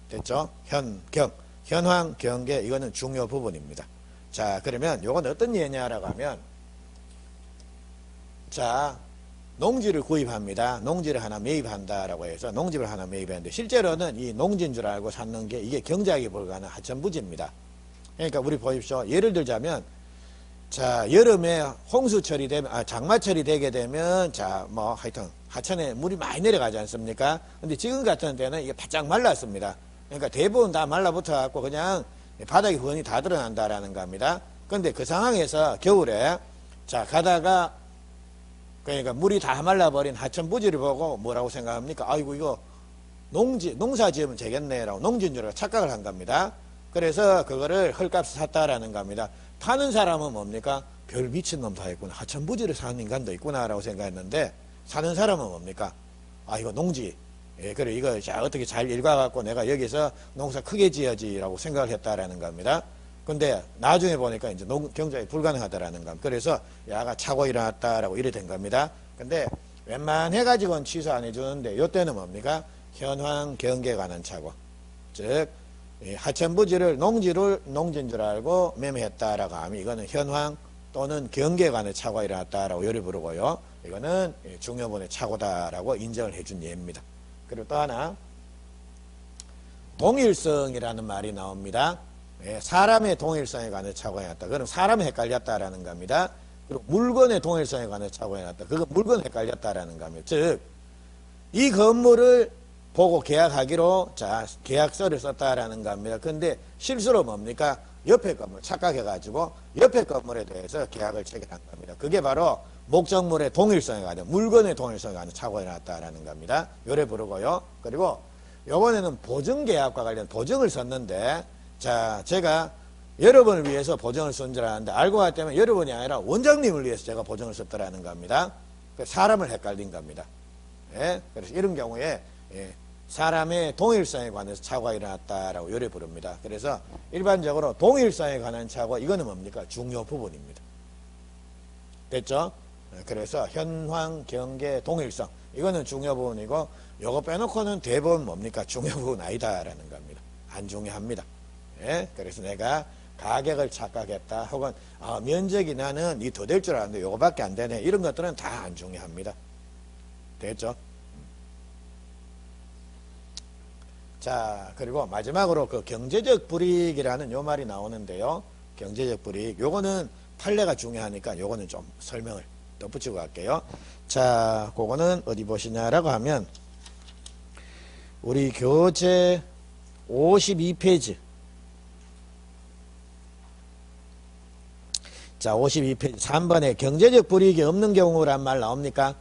됐죠? 현경. 현황 경계 이거는 중요 부분입니다. 자, 그러면 요건 어떤 예냐라고 하면 자, 농지를 구입합니다. 농지를 하나 매입한다라고 해서 농집을 하나 매입했는데 실제로는 이 농지인 줄 알고 샀는 게 이게 경작이 불가능한 하천부지입니다. 그러니까 우리 보십시오. 예를 들자면 자, 여름에 홍수철이 되면 장마철이 되게 되면 자, 뭐 하여튼 하천에 물이 많이 내려가지 않습니까? 근데 지금 같은 때는 이게 바짝 말랐습니다. 그러니까 대부분 다 말라붙어 갖고 그냥 바닥이 훤히 다 드러난다라는 겁니다. 근데 그 상황에서 겨울에 자, 가다가 그러니까 물이 다 말라버린 하천부지를 보고 뭐라고 생각합니까? 아이고 이거 농사 지으면 되겠네라고 농지인 줄 알고 착각을 한 겁니다. 그래서 그거를 헐값에 샀다라는 겁니다. 파는 사람은 뭡니까? 별 미친놈 다 있구나. 하천부지를 사는 인간도 있구나라고 생각했는데 사는 사람은 뭡니까? 이거 농지. 그래 이거 어떻게 잘 읽어갖고 내가 여기서 농사 크게 지어야지라고 생각을 했다라는 겁니다. 근데 나중에 보니까 이제 경작이 불가능하다라는 겁니다. 그래서 야가 차고 일어났다라고 이래 된 겁니다. 근데 웬만해가지고는 취소 안 해주는데 요때는 뭡니까? 현황 경계에 관한 착오. 즉 하천부지를 농지인 줄 알고 매매했다라고 하면 이거는 현황 또는 경계에 관한 착오가 일어났다라고 요리 부르고요. 이거는 중요본의 착오다라고 인정을 해준 예입니다. 그리고 또 하나 동일성이라는 말이 나옵니다. 사람의 동일성에 관한 착오가 났다. 그럼 사람이 헷갈렸다라는 겁니다. 그리고 물건의 동일성에 관한 착오가 났다. 그거 물건 헷갈렸다라는 겁니다. 즉, 이 건물을 보고 계약하기로 자, 계약서를 썼다라는 겁니다. 근데 실수로 뭡니까? 옆에 건물 착각해가지고 옆에 건물에 대해서 계약을 체결한 겁니다. 그게 바로 목적물의 동일성에 관한 물건의 동일성에 관한 착오가 났다라는 겁니다. 요래 부르고요. 그리고 요번에는 보증계약과 관련 보증을 썼는데 자, 제가 여러분을 위해서 보증을 쓴 줄 알았는데 알고 봤더니 여러분이 아니라 원장님을 위해서 제가 보증을 썼더라는 겁니다. 사람을 헷갈린 겁니다. 그래서 이런 경우에 사람의 동일성에 관해서 착오가 일어났다라고 요래 부릅니다. 그래서 일반적으로 동일성에 관한 착오 이거는 뭡니까? 중요 부분입니다. 됐죠? 그래서 현황, 경계, 동일성 이거는 중요 부분이고 요거 빼놓고는 대부분 뭡니까? 중요 부분 아니다라는 겁니다. 안 중요합니다. 그래서 내가 가격을 착각했다 혹은 면적이 나는 이 더 될 줄 알았는데 요거밖에 안 되네 이런 것들은 다 안 중요합니다. 됐죠? 자, 그리고 마지막으로 그 경제적 불이익이라는 요 말이 나오는데요. 경제적 불이익 요거는 판례가 중요하니까 요거는 좀 설명을 덧붙이고 갈게요. 자, 그거는 어디 보시냐라고 하면 우리 교재 52페이지 자, 52페이지 3번에 경제적 불이익이 없는 경우란 말 나옵니까?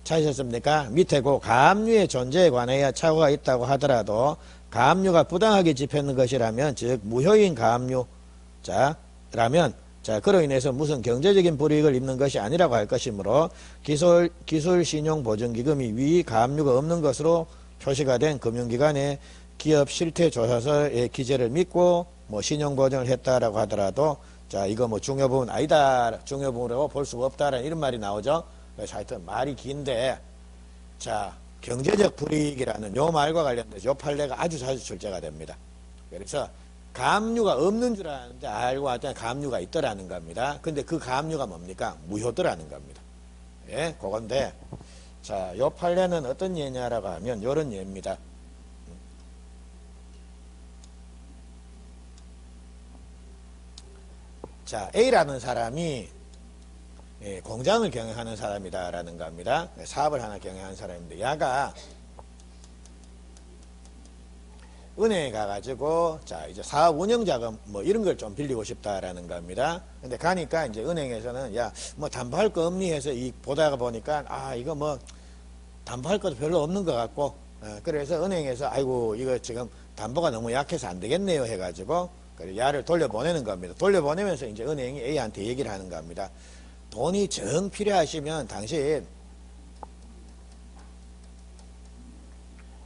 찾으셨습니까? 밑에 그 가압류의 존재에 관하여 착오가 있다고 하더라도 가압류가 부당하게 집행하는 것이라면 즉 무효인 가압류 라면 자, 그로 인해서 무슨 경제적인 불이익을 입는 것이 아니라고 할 것이므로 기술신용보증기금이 위 가압류가 없는 것으로 표시가 된 금융기관의 기업 실태조사서의 기재를 믿고 뭐 신용보증을 했다라고 하더라도 자, 이거 뭐 중요부분 아니다, 중요부분이라고 볼 수가 없다라는 이런 말이 나오죠. 그래서 하여튼 말이 긴데, 자, 경제적 불이익이라는 요 말과 관련돼서 요 판례가 아주 자주 출제가 됩니다. 그래서 가압류가 없는 줄 알았는데 알고 봤더니 가압류가 있더라는 겁니다. 근데 그 가압류가 뭡니까? 무효더라는 겁니다. 그건데, 자, 요 판례는 어떤 예냐라고 하면 요런 예입니다. 자, A라는 사람이 공장을 경영하는 사람이다라는 겁니다. 사업을 하나 경영하는 사람인데, 야가 은행에 가가지고 자 이제 사업 운영 자금 뭐 이런 걸 좀 빌리고 싶다라는 겁니다. 근데 가니까 이제 은행에서는 야 뭐 담보할 거 없니 해서 이 보다가 보니까 아 이거 뭐 담보할 것도 별로 없는 것 같고 그래서 은행에서 아이고 이거 지금 담보가 너무 약해서 안 되겠네요 해가지고 그래 야를 돌려보내는 겁니다. 돌려보내면서 이제 은행이 A한테 얘기를 하는 겁니다. 돈이 정 필요하시면 당신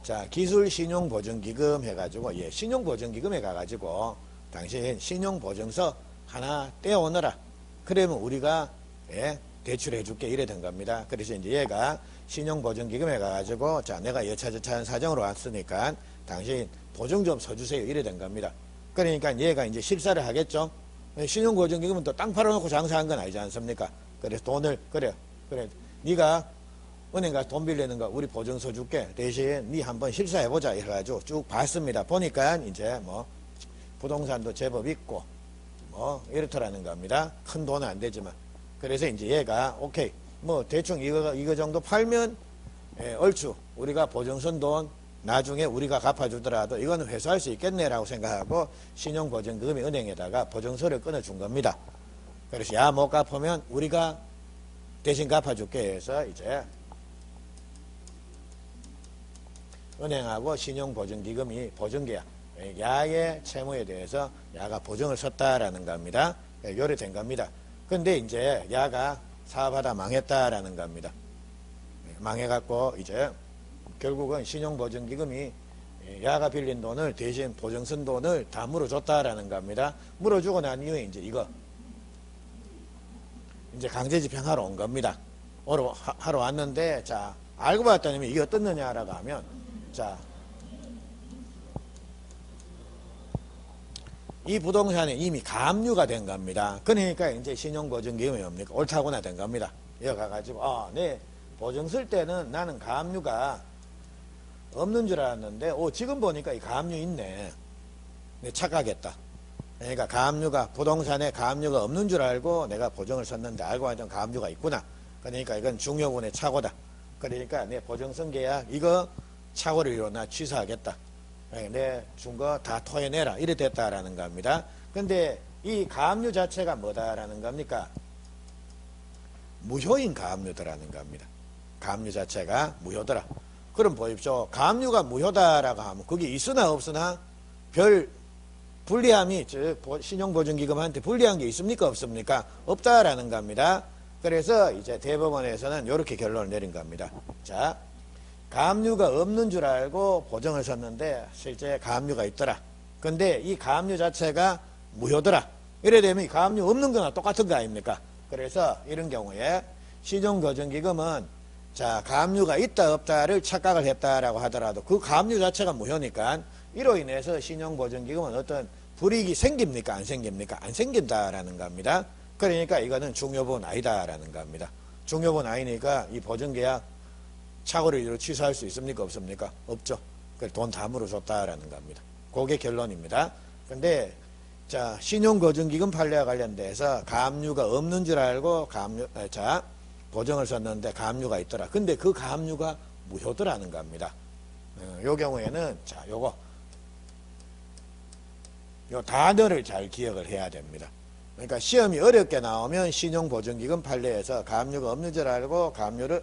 자 기술신용보증기금 해가지고 예 신용보증기금에 가가지고 당신 신용보증서 하나 떼어오너라. 그러면 우리가 예 대출해 줄게 이래 된 겁니다. 그래서 이제 얘가 신용보증기금에 가가지고 자 내가 여차저차한 사정으로 왔으니까 당신 보증 좀 서주세요 이래 된 겁니다. 그러니까 얘가 이제 실사를 하겠죠. 신용보증기금은 또 땅 팔아놓고 장사한 건 아니지 않습니까? 그래서 돈을 그래 네가 은행 가서 돈 빌리는 거 우리 보증서 줄게 대신 네 한번 실사해보자 해가지고 쭉 봤습니다. 보니까 이제 뭐 부동산도 제법 있고 뭐 이렇더라는 겁니다. 큰 돈은 안 되지만 그래서 이제 얘가 오케이 뭐 대충 이거 정도 팔면 얼추 우리가 보증선 돈 나중에 우리가 갚아주더라도 이거는 회수할 수 있겠네라고 생각하고 신용보증금이 은행에다가 보증서를 끊어준 겁니다. 그래서 야 못 갚으면 우리가 대신 갚아줄게 해서 이제 은행하고 신용보증기금이 보증계약 야의 채무에 대해서 야가 보증을 섰다라는 겁니다. 요래 된 겁니다. 근데 이제 야가 사업하다 망했다라는 겁니다. 망해갖고 이제 결국은 신용보증기금이 야가 빌린 돈을 대신 보증선 돈을 다 물어줬다라는 겁니다. 물어주고 난 이후에 이제 이거 이제 강제집행하러 온 겁니다. 하러 왔는데 자 알고 봤더니 이게 어떻느냐라고 하면 자 이 부동산에 이미 가압류가 된 겁니다. 그러니까 이제 신용보증기금이 뭡니까? 옳다고나 된 겁니다. 여기 가가지고 네 보증 쓸 때는 나는 가압류가 없는 줄 알았는데 지금 보니까 이 가압류 있네. 내 착각했다. 그러니까 가압류가 부동산에 가압류가 없는 줄 알고 내가 보증을 썼는데 알고 봤더니 가압류가 있구나. 그러니까 이건 중요분의 착오다. 그러니까 내 보증선 계약 이거 착오를 이루어 나 취소하겠다. 내 준 거 다 토해내라 이래 됐다라는 겁니다. 근데 이 가압류 자체가 뭐다라는 겁니까? 무효인 가압류더라는 겁니다. 가압류 자체가 무효더라. 그럼 보십시오. 가압류가 무효다라고 하면 그게 있으나 없으나 별 불리함이 즉 신용보증기금한테 불리한 게 있습니까 없습니까? 없다라는 겁니다. 그래서 이제 대법원에서는 이렇게 결론을 내린 겁니다. 자 가압류가 없는 줄 알고 보증을 섰는데 실제 가압류가 있더라. 근데 이 가압류 자체가 무효더라. 이래 되면 이 가압류 없는 거나 똑같은 거 아닙니까? 그래서 이런 경우에 신용보증기금은 자 가압류가 있다 없다를 착각을 했다라고 하더라도 그 가압류 자체가 무효니까 이로 인해서 신용보증기금은 어떤 불이익이 생깁니까 안 생깁니까? 안 생긴다라는 겁니다. 그러니까 이거는 중요분 아니다라는 겁니다. 중요분 아니니까 이 보증계약 착오를 이루 취소할 수 있습니까 없습니까? 없죠. 돈 다 물어줬다라는 겁니다. 그게 결론입니다. 근데 자 신용보증기금 판례와 관련돼서 가압류가 없는 줄 알고 보증을 썼는데 가압류가 있더라. 근데 그 가압류가 무효더라는 겁니다. 요 경우에는 자 요 단어를 잘 기억을 해야 됩니다. 그러니까 시험이 어렵게 나오면 신용보증기금 판례에서 가압류가 없는 줄 알고 가압류를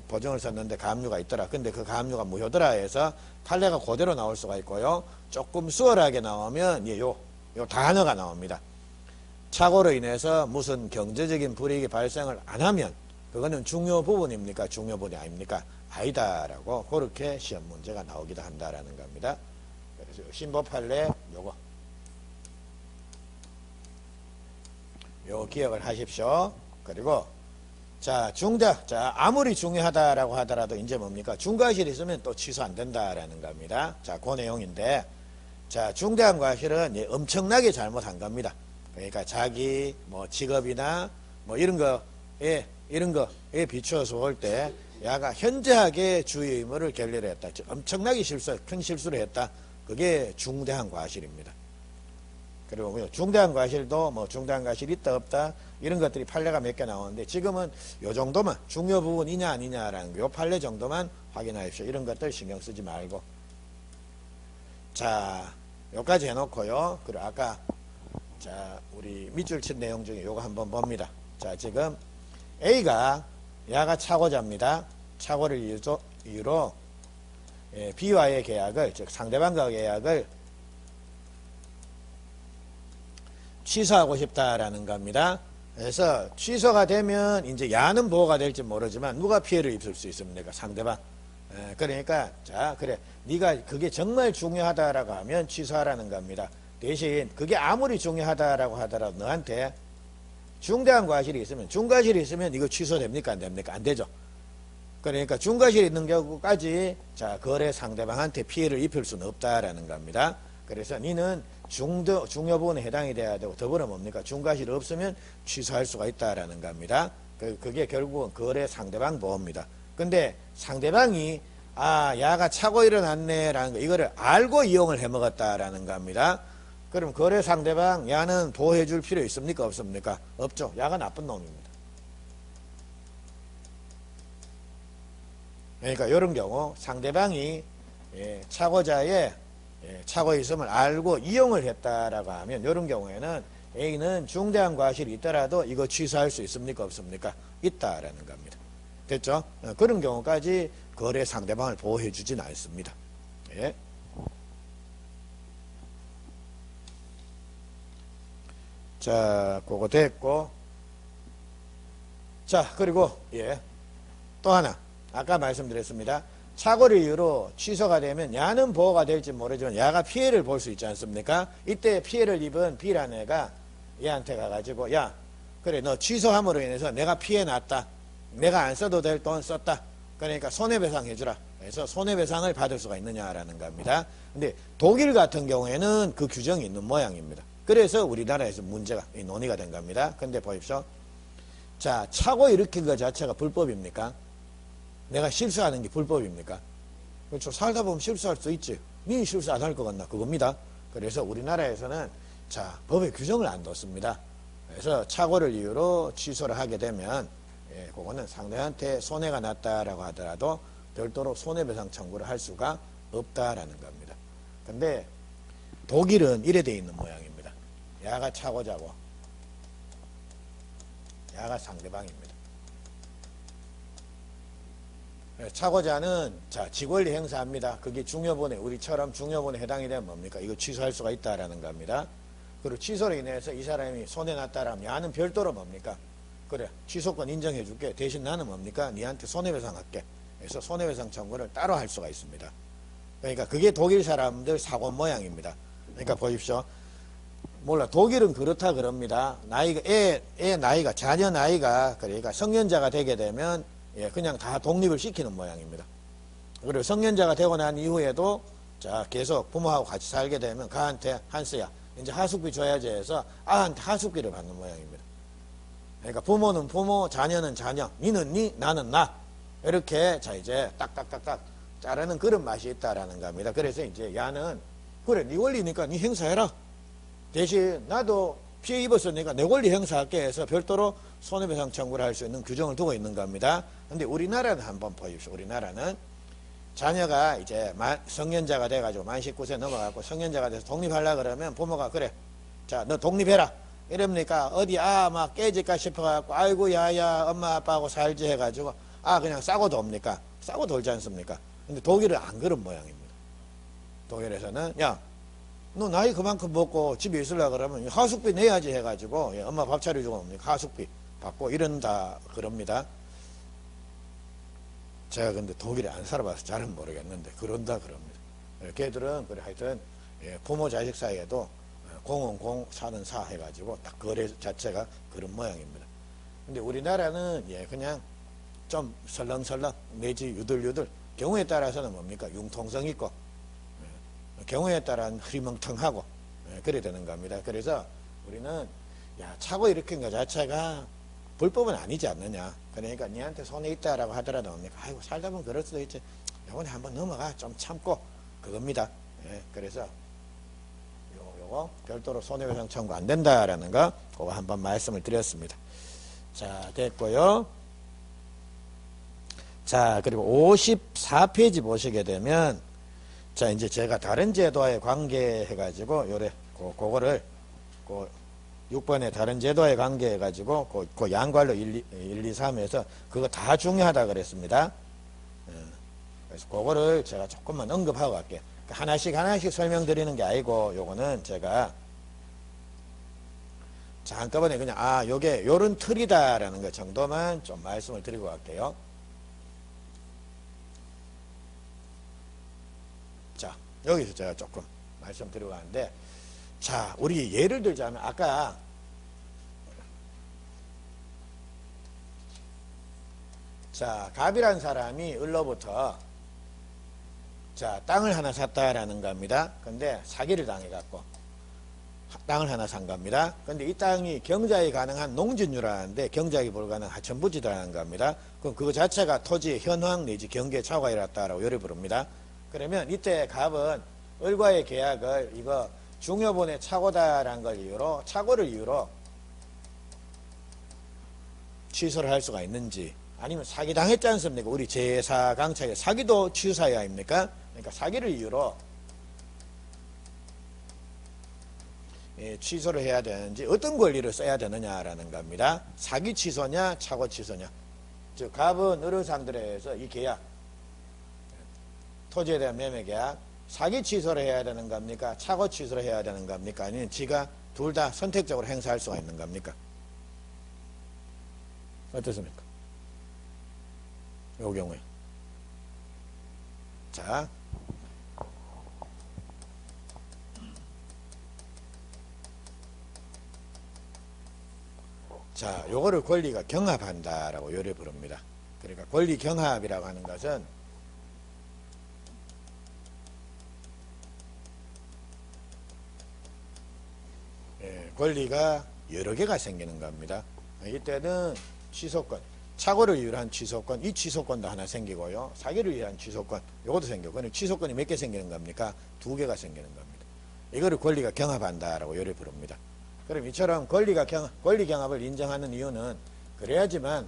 보증을 썼는데 가압류가 있더라. 근데 그 가압류가 무효더라 해서 판례가 그대로 나올 수가 있고요. 조금 수월하게 나오면 요 단어가 나옵니다. 착오로 인해서 무슨 경제적인 불이익이 발생을 안 하면 그거는 중요 부분입니까? 중요 부분이 아닙니까? 아니다라고 그렇게 시험 문제가 나오기도 한다라는 겁니다. 그래서 신법 판례 요 기억을 하십시오. 그리고 자 아무리 중요하다라고 하더라도 이제 뭡니까? 중과실이 있으면 또 취소 안 된다라는 겁니다. 자, 그 내용인데 자 중대한 과실은 엄청나게 잘못한 겁니다. 그러니까 자기 뭐 직업이나 뭐 이런 거에 비추어서 볼 때 야가 현저하게 주의 의무를 결례를 했다. 엄청나게 큰 실수를 했다. 그게 중대한 과실입니다. 그리고 중대한 과실도 뭐 중대한 과실이 있다 없다 이런 것들이 판례가 몇 개 나오는데 지금은 요 정도만 중요 부분이냐 아니냐라는 요 판례 정도만 확인하십시오. 이런 것들 신경 쓰지 말고 자, 여기까지 해놓고요. 그리고 아까 자, 우리 밑줄 친 내용 중에 요거 한번 봅니다. 자, 지금 A가 야가 차고자입니다. 차고를 이유로 B와의 계약을, 즉 상대방과의 계약을 취소하고 싶다라는 겁니다. 그래서 취소가 되면 이제 야는 보호가 될지 모르지만 누가 피해를 입을 수 있습니까? 상대방. 그러니까 자, 그래, 네가 그게 정말 중요하다라고 하면 취소하라는 겁니다. 대신 그게 아무리 중요하다라고 하더라도 너한테 중대한 과실이 있으면, 중과실이 있으면 이거 취소됩니까? 안 됩니까? 안 되죠. 그러니까 중과실이 있는 경우까지 자, 거래 상대방한테 피해를 입힐 수는 없다라는 겁니다. 그래서 니는 중요 부분에 해당이 돼야 되고, 더불어 뭡니까? 중과실이 없으면 취소할 수가 있다라는 겁니다. 그게 결국은 거래 상대방 보호입니다. 근데 상대방이 야가 차고 일어났네라는 거, 이거를 알고 이용을 해먹었다라는 겁니다. 그럼 거래 상대방 야는 보호해 줄 필요 있습니까? 없습니까? 없죠. 야가 나쁜 놈입니다. 그러니까 이런 경우 상대방이 차고자의 차고 있음을 알고 이용을 했다라고 하면, 이런 경우에는 A는 중대한 과실이 있더라도 이거 취소할 수 있습니까? 없습니까? 있다라는 겁니다. 됐죠? 그런 경우까지 거래 상대방을 보호해 주진 않습니다. 예. 자, 그거 됐고. 자, 그리고 또 하나 아까 말씀드렸습니다. 착오를 이유로 취소가 되면 야는 보호가 될지 모르지만 야가 피해를 볼 수 있지 않습니까? 이때 피해를 입은 B라는 애가 얘한테 가가지고, 야, 그래, 너 취소함으로 인해서 내가 피해 났다. 내가 안 써도 될 돈 썼다. 그러니까 손해배상 해주라. 그래서 손해배상을 받을 수가 있느냐라는 겁니다. 근데 독일 같은 경우에는 그 규정이 있는 모양입니다. 그래서 우리나라에서 문제가 논의가 된 겁니다. 근데 보십시오. 자, 차고 일으킨 것 자체가 불법입니까? 내가 실수하는 게 불법입니까? 그렇죠. 살다 보면 실수할 수 있지. 니 실수 안 할 것 같나? 그겁니다. 그래서 우리나라에서는 자, 법에 규정을 안 뒀습니다. 그래서 착오를 이유로 취소를 하게 되면 그거는 상대한테 손해가 났다라고 하더라도 별도로 손해배상 청구를 할 수가 없다라는 겁니다. 근데 독일은 이래 돼 있는 모양입니다. 야가 차고자고 야가 상대방입니다. 차고자는 자, 직권리 행사합니다. 그게 중요본에, 우리처럼 중요본에 해당이 되면 뭡니까? 이거 취소할 수가 있다라는 겁니다. 그리고 취소로 인해서 이 사람이 손해났다라면 야는 별도로 뭡니까? 그래, 취소권 인정해 줄게. 대신 나는 뭡니까? 니한테 손해배상 할게. 그래서 손해배상 청구를 따로 할 수가 있습니다. 그러니까 그게 독일 사람들 사고 모양입니다. 그러니까 보십시오. 몰라, 독일은 그렇다 그럽니다. 나이가, 애 나이가, 자녀 나이가, 그러니까 성년자가 되게 되면 그냥 다 독립을 시키는 모양입니다. 그리고 성년자가 되고 난 이후에도 자, 계속 부모하고 같이 살게 되면 가한테 한스야, 이제 하숙비 줘야지 해서 아한테 하숙비를 받는 모양입니다. 그러니까 부모는 부모, 자녀는 자녀, 니는 니, 나는 나. 이렇게 자, 이제 딱딱딱딱 자르는 그런 맛이 있다라는 겁니다. 그래서 이제 야는 그래, 니 권리니까 니 행사해라. 대신 나도 피해 입었으니까 내 권리 행사할게 해서 별도로 손해배상 청구를 할 수 있는 규정을 두고 있는 겁니다. 근데 우리나라는 한번 보십시오. 우리나라는 자녀가 이제 성년자가 돼가지고 만 19세 넘어가고 성년자가 돼서 독립하려고 그러면 부모가 그래, 자, 너 독립해라. 이럽니까? 어디 막 깨질까 싶어갖고 아이고 야야 엄마 아빠하고 살지 해가지고 그냥 싸고 돕니까? 싸고 돌지 않습니까? 근데 독일은 안 그런 모양입니다. 독일에서는 야, 너 나이 그만큼 먹고 집에 있으려고 그러면 하숙비 내야지 해가지고 엄마 밥 차려주고 옵니까? 하숙비 받고 이런다 그럽니다. 제가 근데 독일에 안 살아봐서 잘은 모르겠는데 그런다 그럽니다. 걔들은 그래 하여튼 부모 자식 사이에도 공은 공 사는 사 해가지고 딱 거래 자체가 그런 모양입니다. 근데 우리나라는 그냥 좀 설렁설렁 내지 유들유들, 경우에 따라서는 뭡니까? 융통성 있고 경우에 따라서는 흐리멍텅하고 그래 되는 겁니다. 그래서 우리는 차고 일으킨 것 자체가 불법은 아니지 않느냐. 그러니까 니한테 손해 있다라고 하더라도 뭡니까? 아이고 살다 보면 그럴 수도 있지. 요번에 한번 넘어가 좀 참고 그겁니다. 그래서 요거 별도로 손해배상 청구 안 된다라는 거 그거 한번 말씀을 드렸습니다. 자, 됐고요. 자, 그리고 54페이지 보시게 되면 자, 이제 제가 다른 제도와의 관계 해가지고, 요래, 그거를, 6번에 다른 제도와의 관계 해가지고, 그 양괄로 1, 2, 3에서 그거 다 중요하다 그랬습니다. 그래서 그거를 제가 조금만 언급하고 갈게요. 하나씩 하나씩 설명드리는 게 아니고, 요거는 제가 자, 한꺼번에 그냥, 요게, 요런 틀이다라는 것 정도만 좀 말씀을 드리고 갈게요. 자, 여기서 제가 조금 말씀드리고 가는데, 자, 우리 예를 들자면, 아까, 자, 갑이란 사람이 을로부터, 자, 땅을 하나 샀다라는 겁니다. 근데 사기를 당해갖고, 땅을 하나 산 겁니다. 근데 이 땅이 경작이 가능한 농진유라는데 경작이 불가능한 하천부지라는 겁니다. 그럼 그거 자체가 토지의 현황 내지 경계 착오가 일어났다라고 요리 부릅니다. 그러면 이때 갑은 을과의 계약을 이거 중요본의 착오다라는 걸 이유로 착오를 이유로 취소를 할 수가 있는지 아니면 사기당했지 않습니까? 우리 제4강착에 사기도 취소사유 아닙니까? 그러니까 사기를 이유로 취소를 해야 되는지 어떤 권리를 써야 되느냐라는 겁니다. 사기 취소냐 착오 취소냐. 즉 갑은 을의 상대에서 이 계약 토지에 대한 매매 계약 사기 취소를 해야 되는 겁니까? 착오 취소를 해야 되는 겁니까? 아니면 지가 둘 다 선택적으로 행사할 수가 있는 겁니까? 어떻습니까? 이 경우에 자, 요거를 권리가 경합한다라고 요래 부릅니다. 그러니까 권리 경합이라고 하는 것은 권리가 여러 개가 생기는 겁니다. 이때는 취소권, 착오를 이유로 한 취소권, 이 취소권도 하나 생기고요. 사기를 위한 취소권, 요것도 생기고, 그럼 취소권이 몇 개 생기는 겁니까? 2개가 생기는 겁니다. 이거를 권리가 경합한다라고 요래 부릅니다. 그럼 이처럼 권리 경합을 인정하는 이유는 그래야지만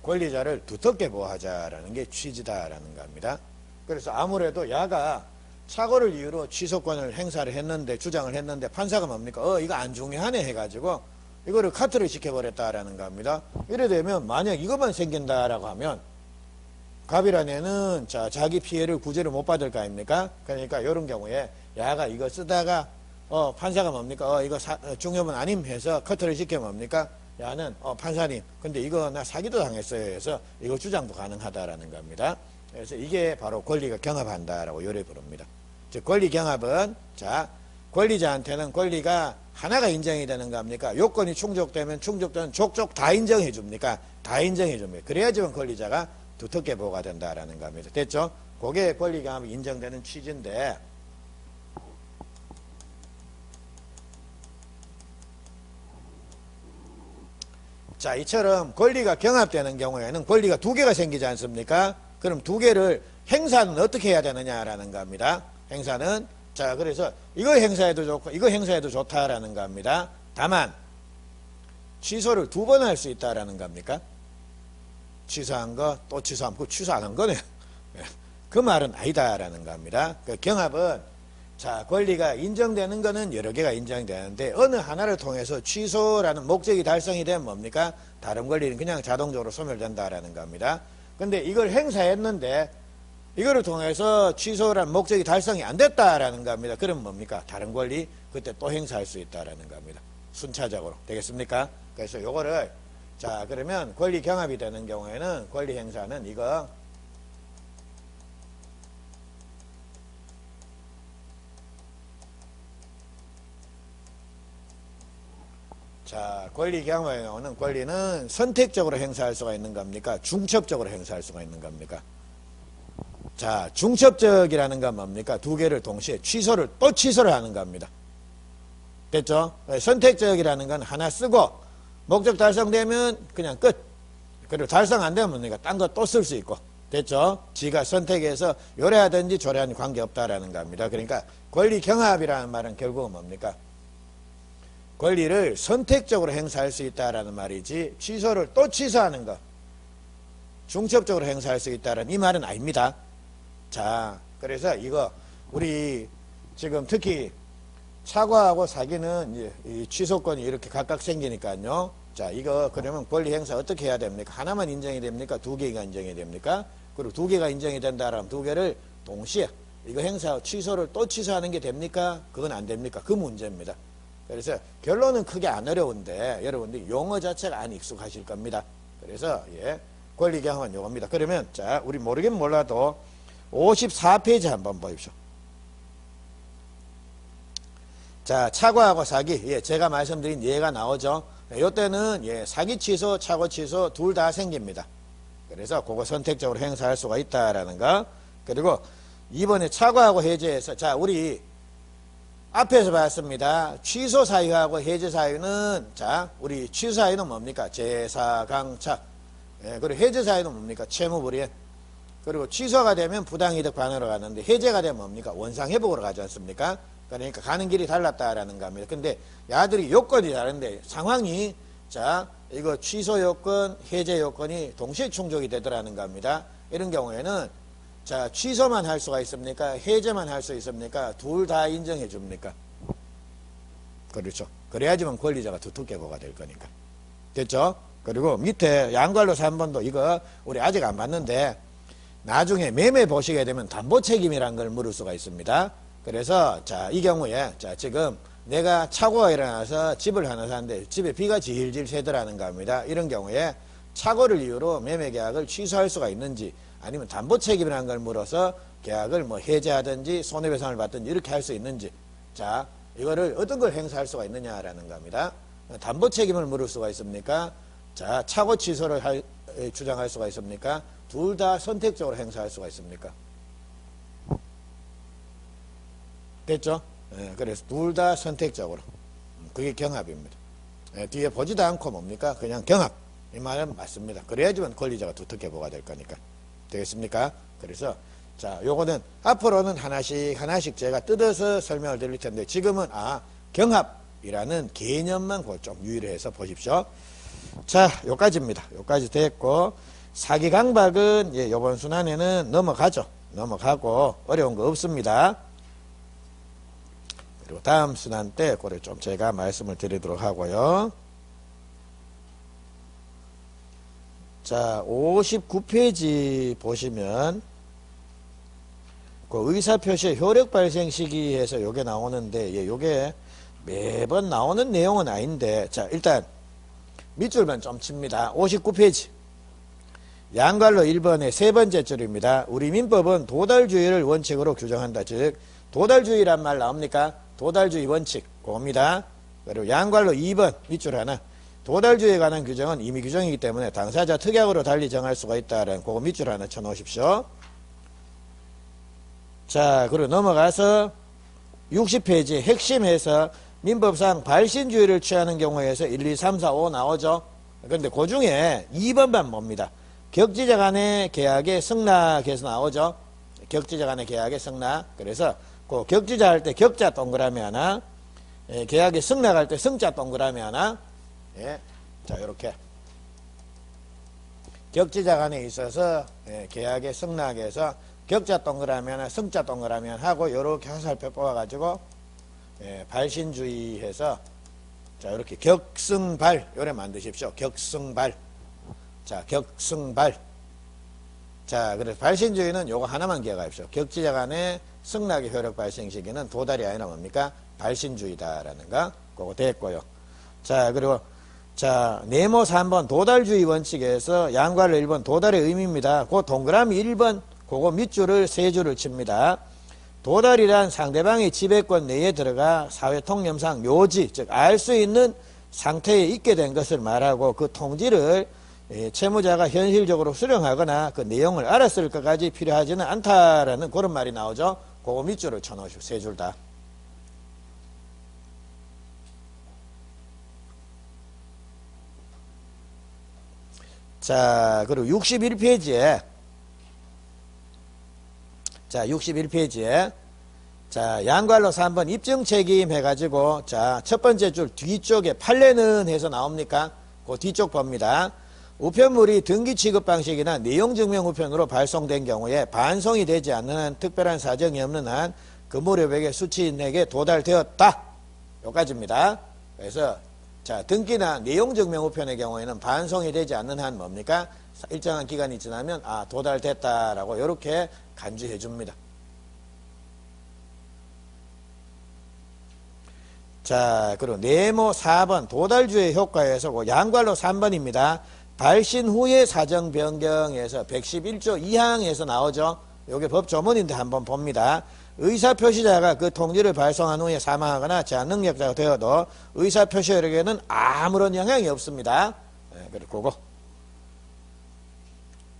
권리자를 두텁게 보호하자라는 게 취지다라는 겁니다. 그래서 아무래도 야가 착오를 이유로 취소권을 행사를 했는데 주장을 했는데 판사가 뭡니까? 이거 안 중요하네 해가지고 이거를 카트를 시켜버렸다라는 겁니다. 이래 되면 만약 이것만 생긴다라고 하면 갑이란 애는 자기 피해를 구제를 못 받을 거 아닙니까? 그러니까 이런 경우에 야가 이거 쓰다가 판사가 뭡니까? 이거 중요분 아님 해서 커트를 시켜 뭡니까? 야는 판사님 근데 이거 나 사기도 당했어요 해서 이거 주장도 가능하다라는 겁니다. 그래서 이게 바로 권리가 경합한다라고 요래 부릅니다. 즉 권리 경합은 권리자한테는 권리가 하나가 인정이 되는 겁니까? 요건이 충족되면 충족되는 족족 다 인정해 줍니까? 다 인정해 줍니다. 그래야지만 권리자가 두텁게 보호가 된다라는 겁니다. 됐죠? 그게 권리 경합이 인정되는 취지인데 자, 이처럼 권리가 경합되는 경우에는 권리가 2개가 생기지 않습니까? 그럼 2개를 행사는 어떻게 해야 되느냐라는 겁니다. 행사는 그래서 이거 행사해도 좋고 이거 행사해도 좋다라는 겁니다. 다만 취소를 2번 할 수 있다라는 겁니까? 취소한 거 또 취소하면 그 취소 안 한 거네. 그 말은 아니다라는 겁니다. 그 경합은 권리가 인정되는 거는 여러 개가 인정되는데 어느 하나를 통해서 취소라는 목적이 달성이 되면 뭡니까? 다른 권리는 그냥 자동적으로 소멸된다라는 겁니다. 근데 이걸 행사했는데 이거를 통해서 취소라는 목적이 달성이 안 됐다라는 겁니다. 그럼 뭡니까? 다른 권리 그때 또 행사할 수 있다라는 겁니다. 순차적으로 되겠습니까? 그래서 요거를 그러면 권리 경합이 되는 경우에는 권리 행사는 이거 권리 경합에 나오는 권리는 선택적으로 행사할 수가 있는 겁니까? 중첩적으로 행사할 수가 있는 겁니까? 중첩적이라는 건 뭡니까? 2개를 동시에 또 취소를 하는 겁니다. 됐죠? 선택적이라는 건 하나 쓰고 목적 달성되면 그냥 끝. 그리고 달성 안 되면 뭡니까? 딴 거 또 쓸 수 있고. 됐죠? 지가 선택해서 요래하든지 저래하든지 관계없다라는 겁니다. 그러니까 권리 경합이라는 말은 결국은 뭡니까? 권리를 선택적으로 행사할 수 있다라는 말이지 취소를 또 취소하는 거 중첩적으로 행사할 수 있다는 이 말은 아닙니다. 자, 그래서 이거 우리 지금 특히 차고하고 사기는 이제 이 취소권이 이렇게 각각 생기니까요. 자, 이거 그러면 권리 행사 어떻게 해야 됩니까? 하나만 인정이 됩니까? 두 개가 인정이 됩니까? 그리고 두 개가 인정이 된다라면 두 개를 동시에 이거 행사 취소를 또 취소하는 게 됩니까? 그건 안 됩니까? 그 문제입니다. 그래서 결론은 크게 안 어려운데 여러분들 용어 자체가 안 익숙하실 겁니다. 그래서 권리 경험은 요겁니다. 그러면 자, 우리 모르긴 몰라도 54페이지 한번 보십시오. 자, 차고하고 사기. 제가 말씀드린 예가 나오죠. 요때는 사기 취소, 차고 취소 둘 다 생깁니다. 그래서 그거 선택적으로 행사할 수가 있다라는 거. 그리고 이번에 차고하고 해제해서 자, 우리 앞에서 봤습니다. 취소 사유하고 해제 사유는 자, 우리 취소 사유는 뭡니까? 제사강차. 그리고 해제 사유는 뭡니까? 채무불이행. 그리고 취소가 되면 부당이득 반으로 가는데 해제가 되면 뭡니까? 원상회복으로 가지 않습니까? 그러니까 가는 길이 달랐다라는 겁니다. 근데 야들이 요건이 다른데 상황이 자, 이거 취소 요건, 해제 요건이 동시에 충족이 되더라는 겁니다. 이런 경우에는 자, 취소만 할 수가 있습니까? 해제만 할 수 있습니까? 둘 다 인정해 줍니까? 그렇죠. 그래야지만 권리자가 두텁게고가 될 거니까. 됐죠? 그리고 밑에 양괄로 3번도 이거 우리 아직 안 봤는데 나중에 매매 보시게 되면 담보 책임이라는 걸 물을 수가 있습니다. 그래서 자, 이 경우에 자, 지금 내가 착오가 일어나서 집을 하나 샀는데 집에 비가 질질 새더라는 겁니다. 이런 경우에 착오를 이유로 매매 계약을 취소할 수가 있는지 아니면 담보 책임이라는 걸 물어서 계약을 뭐 해제하든지 손해배상을 받든지 이렇게 할 수 있는지 자, 이거를 어떤 걸 행사할 수가 있느냐라는 겁니다. 담보 책임을 물을 수가 있습니까? 자, 착오 취소를 주장할 수가 있습니까? 둘 다 선택적으로 행사할 수가 있습니까? 됐죠? 그래서 둘 다 선택적으로. 그게 경합입니다. 뒤에 보지도 않고 뭡니까? 그냥 경합. 이 말은 맞습니다. 그래야지만 권리자가 두텁게고가 될 거니까. 되겠습니까? 그래서 자, 요거는 앞으로는 하나씩 제가 뜯어서 설명을 드릴 텐데 지금은 경합이라는 개념만 좀 유의해서 보십시오. 자, 요까지입니다. 요까지 됐고 사기 강박은 요번 순환에는 넘어가죠. 넘어가고 어려운 거 없습니다. 그리고 다음 순환 때 그걸 좀 제가 말씀을 드리도록 하고요. 자, 59페이지 보시면 그 의사표시의 효력 발생 시기에서 요게 나오는데 요게 매번 나오는 내용은 아닌데 자, 일단 밑줄만 좀 칩니다. 59페이지 양괄로 1번의 세 번째 줄입니다. 우리 민법은 도달주의를 원칙으로 규정한다. 즉 도달주의란 말 나옵니까? 도달주의 원칙 그겁니다. 그리고 양괄로 2번 밑줄 하나 도달주의에 관한 규정은 이미 규정이기 때문에 당사자 특약으로 달리 정할 수가 있다는 그거 밑줄 하나 쳐놓으십시오. 자, 그리고 넘어가서 60페이지 핵심에서 민법상 발신주의를 취하는 경우에서 1, 2, 3, 4, 5 나오죠. 그런데 그 중에 2번만 뭡니다. 격지자 간의 계약의 승낙에서 나오죠. 격지자 간의 계약의 승낙. 그래서 그 격지자 할 때 격자 동그라미 하나, 계약의 승낙할 때 승자 동그라미 하나. 자, 이렇게 격지자 간에 있어서 계약의 승낙에서 격자 동그라미 하나, 승자 동그라미 하나 하고 이렇게 화살표 뽑아가지고 발신주의해서 자, 이렇게 격승발 요래 만드십시오. 격승발. 자, 격승발. 자, 그래서 발신주의는 요거 하나만 기억하십시오. 격지자 간의 승낙의 효력 발생 시기는 도달이 아니라 뭡니까? 발신주의다라는 거. 그거 됐고요. 자, 그리고 자, 네모 3번 도달주의 원칙에서 양괄로 1번 도달의 의미입니다. 그 동그라미 1번 그거 밑줄을 세 줄을 칩니다. 도달이란 상대방의 지배권 내에 들어가 사회통념상 묘지, 즉 알 수 있는 상태에 있게 된 것을 말하고 그 통지를 채무자가 현실적으로 수령하거나 그 내용을 알았을 것까지 필요하지는 않다라는 그런 말이 나오죠. 그거 밑줄을 쳐놓으시고 세 줄 다. 자, 그리고 61페이지에 자, 61페이지에 자, 양괄로 3번 입증 책임 해가지고, 자, 첫 번째 줄 뒤쪽에 판례는 해서 나옵니까? 그 뒤쪽 봅니다. 우편물이 등기 취급 방식이나 내용 증명 우편으로 발송된 경우에 반송이 되지 않는 한, 특별한 사정이 없는 한, 그 무료백의 수취인에게 도달되었다. 요까지입니다. 그래서, 자, 등기나 내용 증명 우편의 경우에는 반송이 되지 않는 한 뭡니까? 일정한 기간이 지나면, 아, 도달됐다라고 이렇게 간주해 줍니다. 자, 그리고 네모 4번 도달주의 효과에서 그 양괄로 3번입니다. 발신 후의 사정 변경에서 111조 2항에서 나오죠. 요게 법 조문인데 한번 봅니다. 의사표시자가 그 통지를 발송한 후에 사망하거나 제한능력자가 되어도 의사표시력에는 아무런 영향이 없습니다. 네, 그리고 그거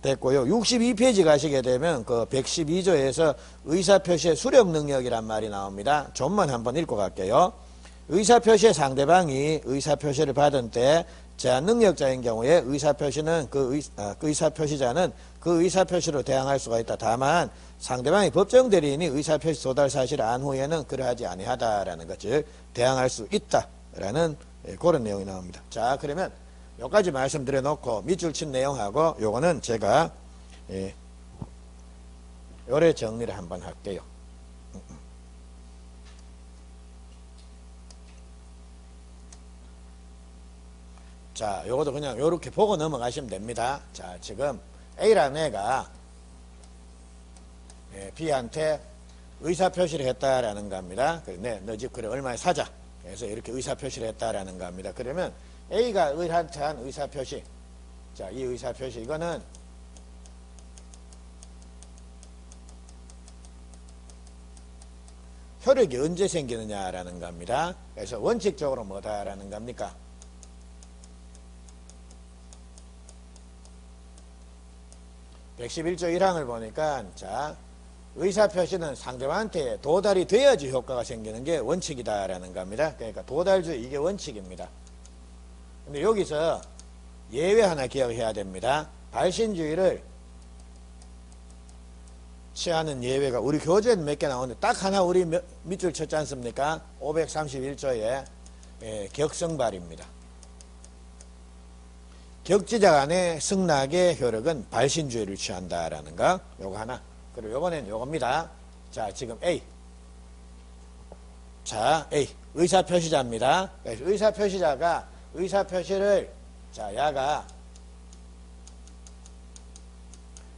됐고요. 62페이지 가시게 되면 그 112조에서 의사표시의 수령능력이란 말이 나옵니다. 좀만 한번 읽고 갈게요. 의사표시의 상대방이 의사표시를 받은 때 제한능력자인 경우에 의사표시는 의사표시자는 그 의사표시로 대항할 수가 있다. 다만 상대방이 법정 대리인이 의사표시 도달 사실을 안 후에는 그러하지 아니하다라는 것, 즉 대항할 수 있다라는 그런 내용이 나옵니다. 자, 그러면 여기까지 말씀드려 놓고 밑줄 친 내용하고 요거는 제가 요래 정리를 한번 할게요. 자, 요것도 그냥 요렇게 보고 넘어가시면 됩니다. 자, 지금 A라는 애가 B한테 의사표시를 했다라는 겁니다. 너 집 그래 얼마에 사자. 그래서 이렇게 의사표시를 했다라는 겁니다. 그러면 A가 B한테 한 의사표시. 자, 이 의사표시 이거는 효력이 언제 생기느냐라는 겁니다. 그래서 원칙적으로 뭐다라는 겁니까? (111조 1항을) 보니까 자, 의사표시는 상대방한테 도달이 돼야지 효과가 생기는 게 원칙이다라는 겁니다. 그러니까 도달주의 이게 원칙입니다. 근데 여기서 예외 하나 기억해야 됩니다. 발신주의를 취하는 예외가 우리 교재에는 몇 개 나오는데 딱 하나 우리 밑줄 쳤지 않습니까? 531조의 격성발입니다. 격지자 간의 승낙의 효력은 발신주의를 취한다라는 거. 요거 하나. 그리고 요번엔 요겁니다. 자, 지금 A. 자, A. 의사표시자입니다. 의사표시자가 의사표시를, 자, 야가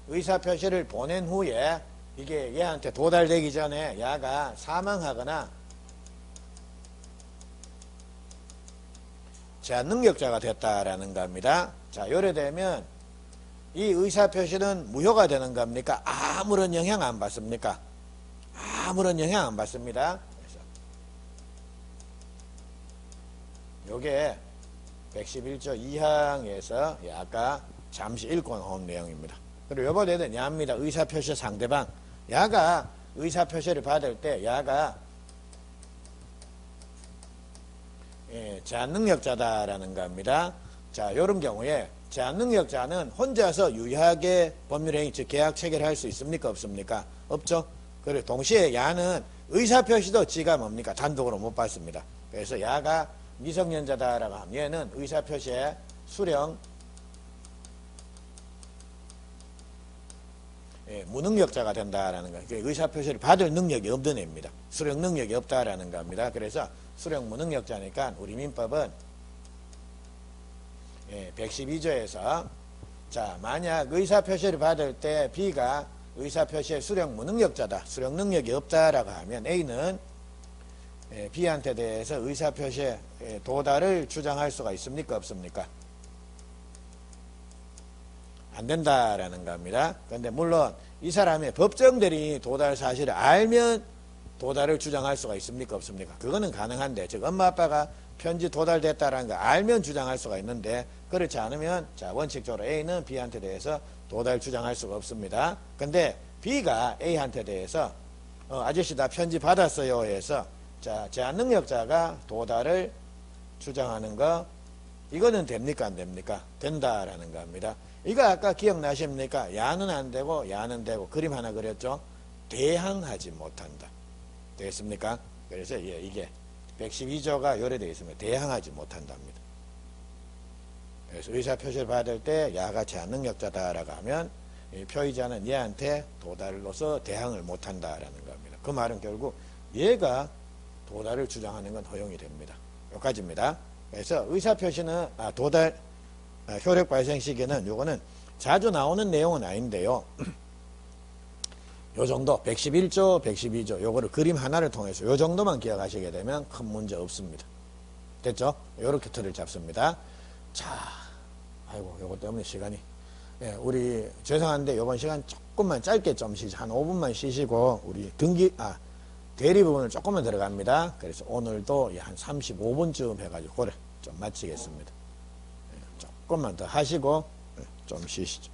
의사표시를 보낸 후에 이게 얘한테 도달되기 전에 야가 사망하거나 제한능력자가 됐다라는 겁니다. 자, 요래되면 이 의사표시는 무효가 되는 겁니까? 아무런 영향 안 받습니까? 아무런 영향 안 받습니다. 그래서 요게 111조 2항에서 아까 잠시 읽고 나온 내용입니다. 그리고 요번에는 야입니다. 의사표시 상대방. 야가 의사표시를 받을 때 야가 제한능력자다라는 겁니다. 자, 요런 경우에 제한능력자는 혼자서 유효하게 법률행위, 즉 계약 체결할 수 있습니까? 없습니까? 없죠. 그리고 동시에 야는 의사표시도 지가 뭡니까? 단독으로 못 받습니다. 그래서 야가 미성년자다라고 하면 얘는 의사표시에 수령 무능력자가 된다라는 거예요. 의사표시를 받을 능력이 없는 애입니다. 수령 능력이 없다라는 겁니다. 그래서 수령 무능력자니까 우리 민법은 112조에서 자, 만약 의사표시를 받을 때 B가 의사표시의 수령 무능력자다, 수령 능력이 없다라고 하면 A는 B한테 대해서 의사표시의 도달을 주장할 수가 있습니까? 없습니까? 안 된다라는 겁니다. 그런데 물론 이 사람의 법정 대리인이 도달 사실을 알면 도달을 주장할 수가 있습니까? 없습니까? 그거는 가능한데, 즉 엄마 아빠가 편지 도달됐다라는 거 알면 주장할 수가 있는데, 그렇지 않으면 자, 원칙적으로 A는 B한테 대해서 도달 주장할 수가 없습니다. 근데 B가 A한테 대해서 아저씨 나 편지 받았어요 해서 자, 제한능력자가 도달을 주장하는 거, 이거는 됩니까? 안 됩니까? 된다라는 겁니다. 이거 아까 기억나십니까? 야는 안 되고 야는 되고 그림 하나 그렸죠? 대항하지 못한다. 되겠습니까? 그래서 예, 이게 112조가 요래되어 있으면 대항하지 못한답니다. 그래서 의사표시를 받을 때 야가 제한능력자다라고 하면 이 표의자는 얘한테 도달로서 대항을 못한다라는 겁니다. 그 말은 결국 얘가 도달을 주장하는 건 허용이 됩니다. 여기까지입니다. 그래서 의사표시는 도달 효력 발생 시기는 요거는 자주 나오는 내용은 아닌데요. 요 정도 111조 112조 요거를 그림 하나를 통해서 요 정도만 기억하시게 되면 큰 문제 없습니다. 됐죠? 요렇게 틀을 잡습니다. 자, 아이고 요거 때문에 시간이 우리 죄송한데 요번 시간 조금만 짧게 좀 쉬시 한 5분만 쉬시고 우리 대리 부분을 조금만 들어갑니다. 그래서 오늘도 한 35분쯤 해가지고 그래 좀 마치겠습니다. 조금만 더 하시고 좀 쉬시죠.